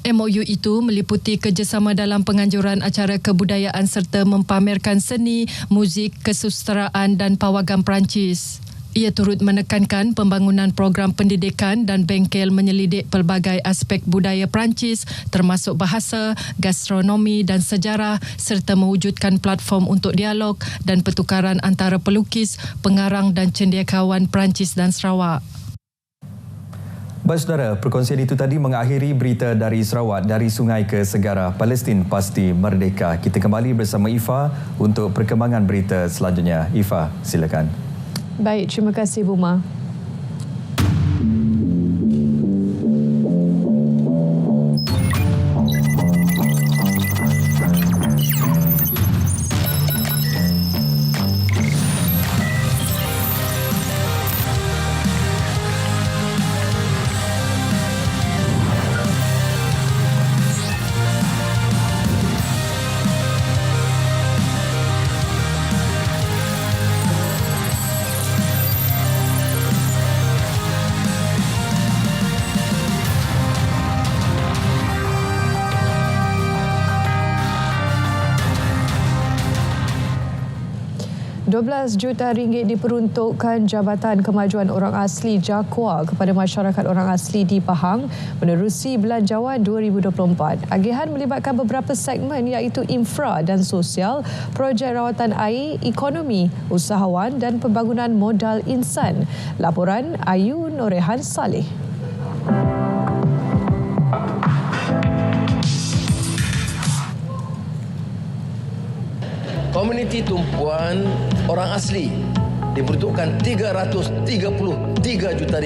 MOU itu meliputi kerjasama dalam penganjuran acara kebudayaan serta mempamerkan seni, muzik, kesusteraan dan pawagam Perancis. Ia turut menekankan pembangunan program pendidikan dan bengkel menyelidik pelbagai aspek budaya Perancis termasuk bahasa, gastronomi dan sejarah serta mewujudkan platform untuk dialog dan pertukaran antara pelukis, pengarang dan cendekiawan Perancis dan Sarawak. Baik saudara, perkongsian itu tadi mengakhiri berita dari Sarawak, dari sungai ke segara. Palestin pasti merdeka. Kita kembali bersama Ifa untuk perkembangan berita selanjutnya. Ifa, silakan. Baik, terima kasih Buma. RM12 juta diperuntukkan Jabatan Kemajuan Orang Asli JAKWA kepada masyarakat orang asli di Pahang menerusi Belanjawan 2024. Agihan melibatkan beberapa segmen iaitu infra dan sosial, projek rawatan air, ekonomi, usahawan dan pembangunan modal insan. Laporan Ayu Norehan Saleh. Komuniti tumpuan orang asli diperuntukkan RM333 juta.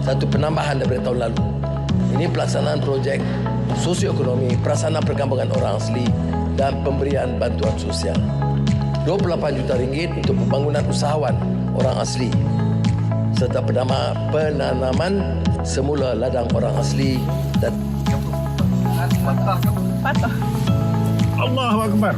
Satu penambahan daripada tahun lalu. Ini pelaksanaan projek sosioekonomi, prasarana perkampungan orang asli dan pemberian bantuan sosial. RM28 juta untuk pembangunan usahawan orang asli serta penanaman semula ladang orang asli dan Allahu Akbar.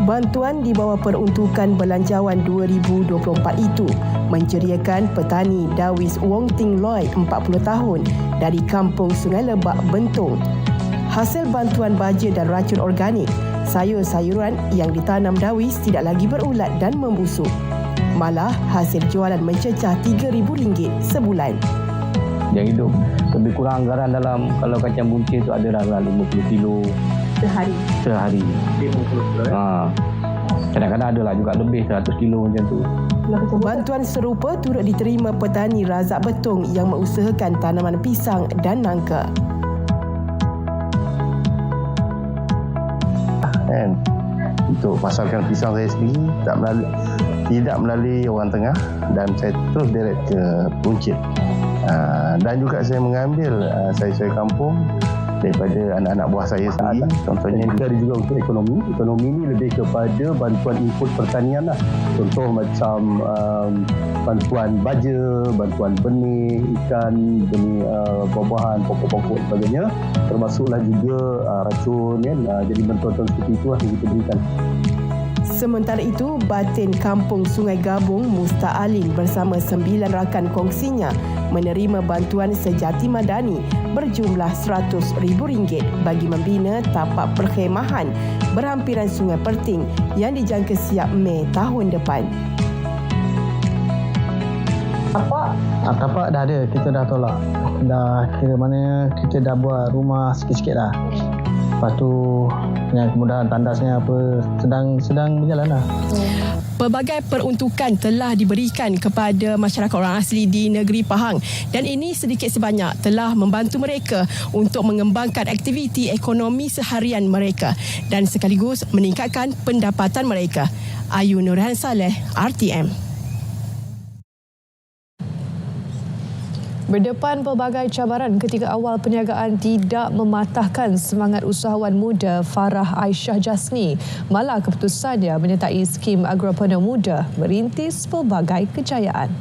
Bantuan di bawah peruntukan Belanjawan 2024 itu menceriakan petani Dawis Wong Ting Loy 40 tahun dari Kampung Sungai Lebak, Bentong. Hasil bantuan baja dan racun organik, sayur-sayuran yang ditanam Dawis tidak lagi berulat dan membusuk. Malah hasil jualan mencecah RM3,000 sebulan. Yang hidup lebih kurang anggaran dalam, kalau kacang buncis itu ada dalam 50 kilo sehari. 50 kilo. Kadang-kadang ada lah juga lebih 100 kilo macam tu. Bantuan serupa turut diterima petani Razak Betong yang mengusahakan tanaman pisang dan nangka. Untuk pasarkan pisang saya sendiri tidak melalui orang tengah dan saya terus direct ke Puncit. Dan juga saya mengambil saya kampung daripada anak-anak buah saya sendiri. Contohnya ada juga untuk ekonomi. Ekonomi ini lebih kepada bantuan input pertanian lah. Contoh macam bantuan baja, bantuan benih, ikan, benih buah-buahan, pokok-pokok dan sebagainya. Termasuklah juga racun. Jadi bantuan seperti itu yang kita berikan. Sementara itu, Batin Kampung Sungai Gabung Musta'alin bersama 9 rakan kongsinya menerima bantuan sejati madani berjumlah RM100,000 bagi membina tapak perkhemahan berhampiran Sungai Perting yang dijangka siap Mei tahun depan. Tapak dah ada, kita dah tolak. Dah kira mana kita dah buat rumah sikit-sikit dah. Lepas tu yang kemudahan tandasnya apa sedang berjalan lah. Pelbagai peruntukan telah diberikan kepada masyarakat orang asli di negeri Pahang dan ini sedikit sebanyak telah membantu mereka untuk mengembangkan aktiviti ekonomi seharian mereka dan sekaligus meningkatkan pendapatan mereka. Ayu Nurhan Saleh, RTM. Berdepan pelbagai cabaran ketika awal perniagaan tidak mematahkan semangat usahawan muda Farah Aisyah Jasni. Malah keputusannya menyertai skim agropreneur muda merintis pelbagai kejayaan.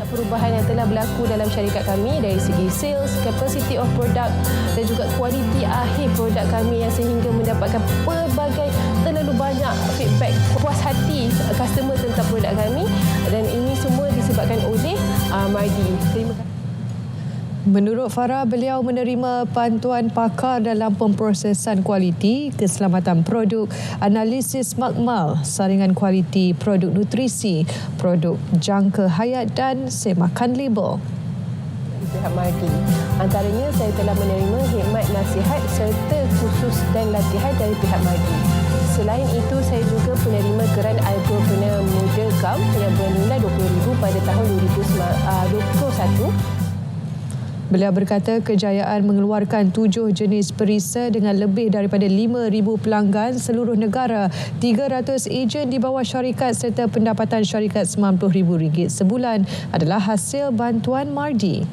Perubahan yang telah berlaku dalam syarikat kami dari segi sales, capacity of product dan juga kualiti akhir produk kami yang sehingga mendapatkan pelbagai terlalu banyak feedback puas hati customer tentang produk kami dan ini semua disebabkan oleh Mardi. Terima kasih. Menurut Farah, beliau menerima bantuan pakar dalam pemprosesan kualiti, keselamatan produk, analisis makmal, saringan kualiti produk nutrisi, produk jangka hayat dan semakan label. Pihak Mardi. Antaranya saya telah menerima khidmat nasihat serta kursus dan latihan dari pihak Mardi. Selain itu, saya juga penerima geran Agropreneur Muda GAM yang bernilai RM20,000 pada tahun 2021. Beliau berkata kejayaan mengeluarkan 7 jenis perisa dengan lebih daripada 5,000 pelanggan seluruh negara, 300 ejen di bawah syarikat serta pendapatan syarikat RM90,000 sebulan adalah hasil bantuan Mardi.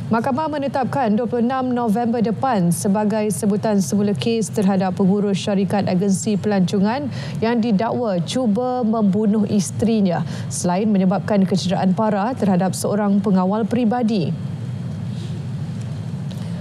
Mahkamah menetapkan 26 November depan sebagai sebutan semula kes terhadap pengurus syarikat agensi pelancongan yang didakwa cuba membunuh isterinya selain menyebabkan kecederaan parah terhadap seorang pengawal peribadi.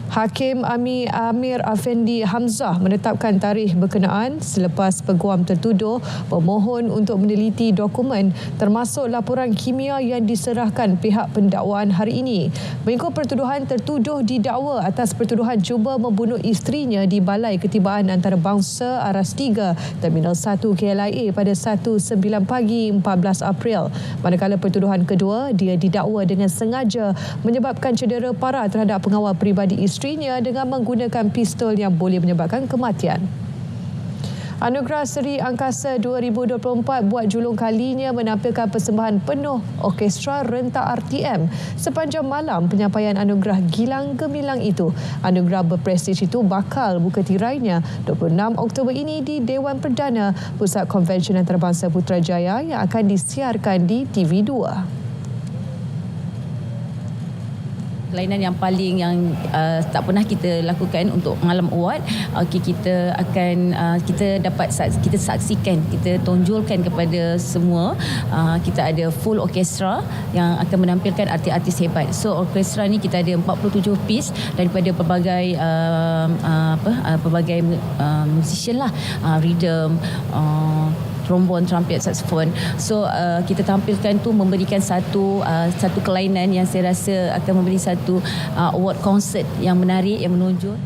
Hakim Amir Afendi Hamzah menetapkan tarikh berkenaan selepas peguam tertuduh memohon untuk meneliti dokumen termasuk laporan kimia yang diserahkan pihak pendakwaan hari ini. Mengikut pertuduhan, tertuduh didakwa atas pertuduhan cuba membunuh isterinya di Balai Ketibaan Antarabangsa Aras 3, Terminal 1 KLIA pada 1:09 pagi 14 April. Manakala pertuduhan kedua, dia didakwa dengan sengaja menyebabkan cedera parah terhadap pengawal peribadi isteri dengan menggunakan pistol yang boleh menyebabkan kematian. Anugerah Seri Angkasa 2024 buat julung kalinya menampilkan persembahan penuh orkestra rentak RTM. Sepanjang malam penyampaian anugerah Gilang Gemilang itu, anugerah berprestij itu bakal buka tirainya 26 Oktober ini di Dewan Perdana Pusat Konvensyen Antarabangsa Putrajaya yang akan disiarkan di TV2. Kelainan yang paling tak pernah kita lakukan untuk malam award, kita akan kita saksikan, kita tonjolkan kepada semua. Kita ada full orkestra yang akan menampilkan artis-artis hebat. So orkestra ni kita ada 47 piece daripada pelbagai musician lah, rhythm, trombon, trumpet, saxophone. So kita tampilkan tu memberikan satu kelainan yang saya rasa akan memberi satu award concert yang menarik, yang menonjol.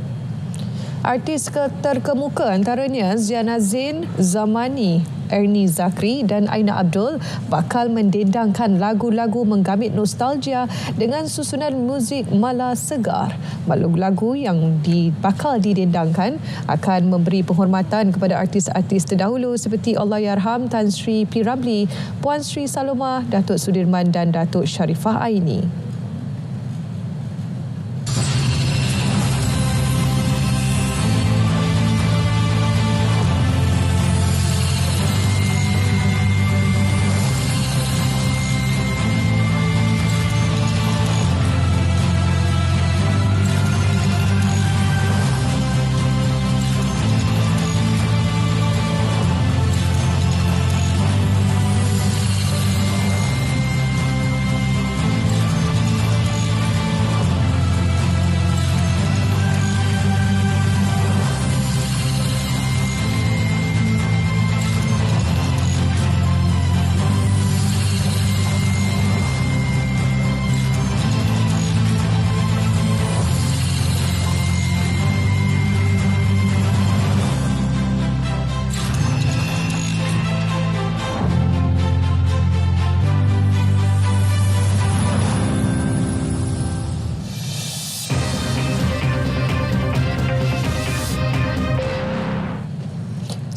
Artis terkemuka antaranya Ziana Zain, Zamani, Ernie Zakri dan Aina Abdul bakal mendendangkan lagu-lagu menggamit nostalgia dengan susunan muzik mala segar. Lagu-lagu yang bakal didendangkan akan memberi penghormatan kepada artis-artis terdahulu seperti Allahyarham Tan Sri P. Ramlee, Puan Sri Salomah, Datuk Sudirman dan Datuk Sharifah Aini.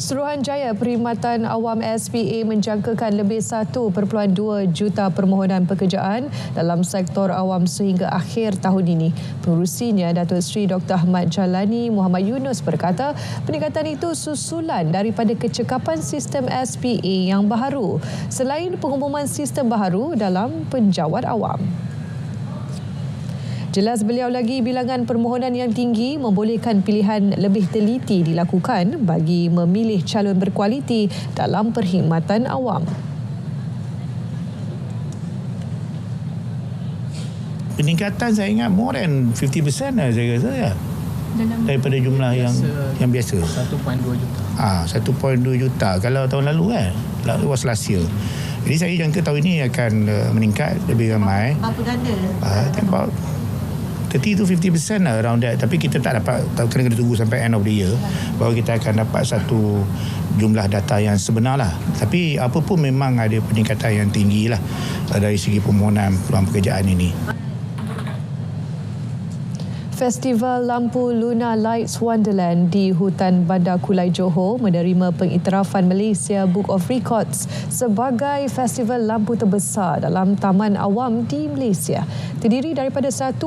Suruhanjaya Perkhidmatan Awam SPA menjangkakan lebih 1.2 juta permohonan pekerjaan dalam sektor awam sehingga akhir tahun ini. Pengurusinya, Datuk Seri Dr. Ahmad Jalani Muhammad Yunus berkata peningkatan itu susulan daripada kecekapan sistem SPA yang baharu selain pengumuman sistem baharu dalam penjawat awam. Jelas beliau lagi, bilangan permohonan yang tinggi membolehkan pilihan lebih teliti dilakukan bagi memilih calon berkualiti dalam perkhidmatan awam. Peningkatan saya ingat more than 50% lah saya rasa ya. Daripada jumlah yang biasa. 1.2 juta. 1.2 juta kalau tahun lalu kan. Lalu was last year. Jadi saya jangka tahun ini akan meningkat lebih ramai. Berapa ganda? About 30 to 50% lah around that. Tapi kita tak dapat, kena tunggu sampai end of the year baru kita akan dapat satu jumlah data yang sebenar lah. Tapi apa pun memang ada peningkatan yang tinggi lah dari segi permohonan peluang pekerjaan ini. Festival Lampu Luna Lights Wonderland di Hutan Bandar Kulai Johor menerima pengiktirafan Malaysia Book of Records sebagai festival lampu terbesar dalam taman awam di Malaysia. Terdiri daripada 1.7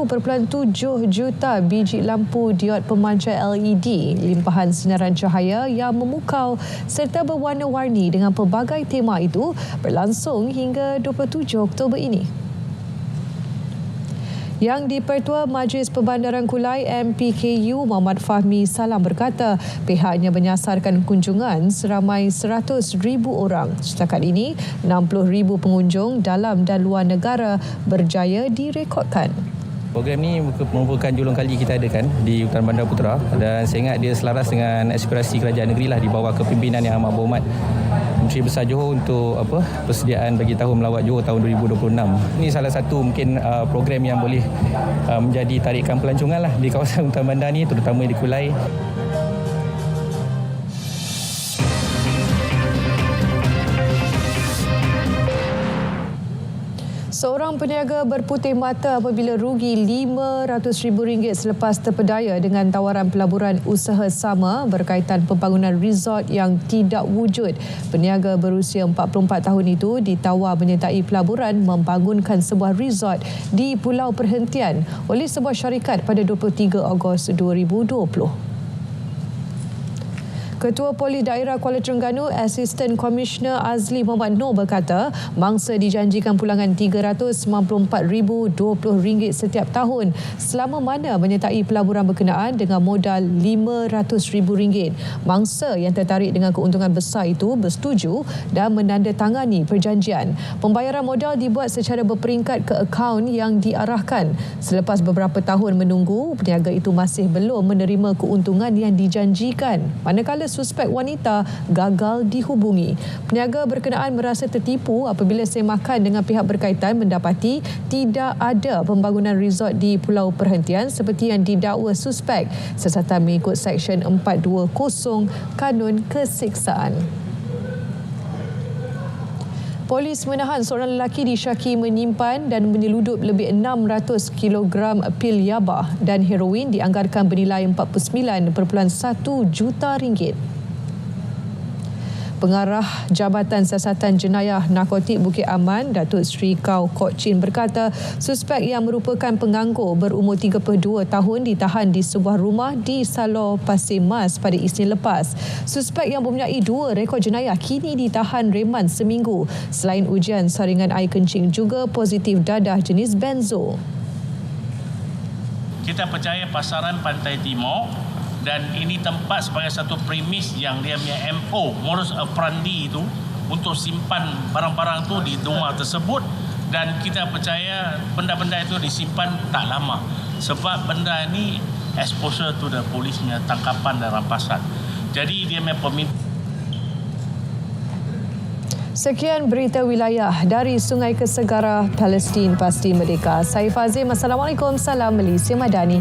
juta biji lampu diod pemancar LED, limpahan sinaran cahaya yang memukau serta berwarna-warni dengan pelbagai tema itu berlangsung hingga 27 Oktober ini. Yang di-Pertua Majlis Perbandaran Kulai MPKU Muhammad Fahmi Salam berkata pihaknya menyasarkan kunjungan seramai 100,000 orang. Setakat ini 60,000 pengunjung dalam dan luar negara berjaya direkodkan. Program ni merupakan julung kali kita adakan di Hutan Bandar Putra dan saya ingat dia selaras dengan aspirasi kerajaan negeri lah di bawah kepimpinan Yang Amat Berhormat Menteri Besar Johor untuk persediaan bagi tahun melawat Johor tahun 2026. Ini salah satu mungkin program yang boleh menjadi tarikan pelancongan lah di kawasan Hutan Bandar ni, terutama di Kulai. Seorang peniaga berputih mata apabila rugi RM500,000 selepas terpedaya dengan tawaran pelaburan usaha sama berkaitan pembangunan resort yang tidak wujud. Peniaga berusia 44 tahun itu ditawar menyertai pelaburan membangunkan sebuah resort di Pulau Perhentian oleh sebuah syarikat pada 23 Ogos 2020. Ketua Polis Daerah Kuala Terengganu, Assistant Commissioner Azli Muhammad Noor berkata, mangsa dijanjikan pulangan RM394,020 setiap tahun selama mana menyertai pelaburan berkenaan dengan modal RM500,000. Mangsa yang tertarik dengan keuntungan besar itu bersetuju dan menandatangani perjanjian. Pembayaran modal dibuat secara berperingkat ke akaun yang diarahkan. Selepas beberapa tahun menunggu, peniaga itu masih belum menerima keuntungan yang dijanjikan. Manakala suspek wanita gagal dihubungi. Peniaga berkenaan merasa tertipu apabila semakan dengan pihak berkaitan mendapati tidak ada pembangunan resort di Pulau Perhentian seperti yang didakwa suspek siasatan mengikut Seksyen 420 Kanun Kesiksaan. Polis menahan seorang lelaki disyaki menyimpan dan menyeludup lebih 600 kg pil yabah dan heroin dianggarkan bernilai RM49.1 juta. Pengarah Jabatan Siasatan Jenayah Narkotik Bukit Aman, Datuk Seri Kau Kok Chin berkata, suspek yang merupakan penganggur berumur 32 tahun ditahan di sebuah rumah di Salor Pasir Mas pada Isnin lepas. Suspek yang mempunyai 2 rekod jenayah kini ditahan reman seminggu. Selain ujian saringan air kencing juga positif dadah jenis benzo. Kita percaya pasaran Pantai Timur dan ini tempat sebagai satu premis yang dia punya MO, modus operandi itu untuk simpan barang-barang itu di rumah tersebut dan kita percaya benda-benda itu disimpan tak lama sebab benda ini exposure to the police punya tangkapan dan rampasan. Jadi dia punya pemimpin. Sekian berita wilayah dari Sungai Kesegara, Palestin Pasti Merdeka. Saya Fazim, Assalamualaikum, salam Malaysia Madani.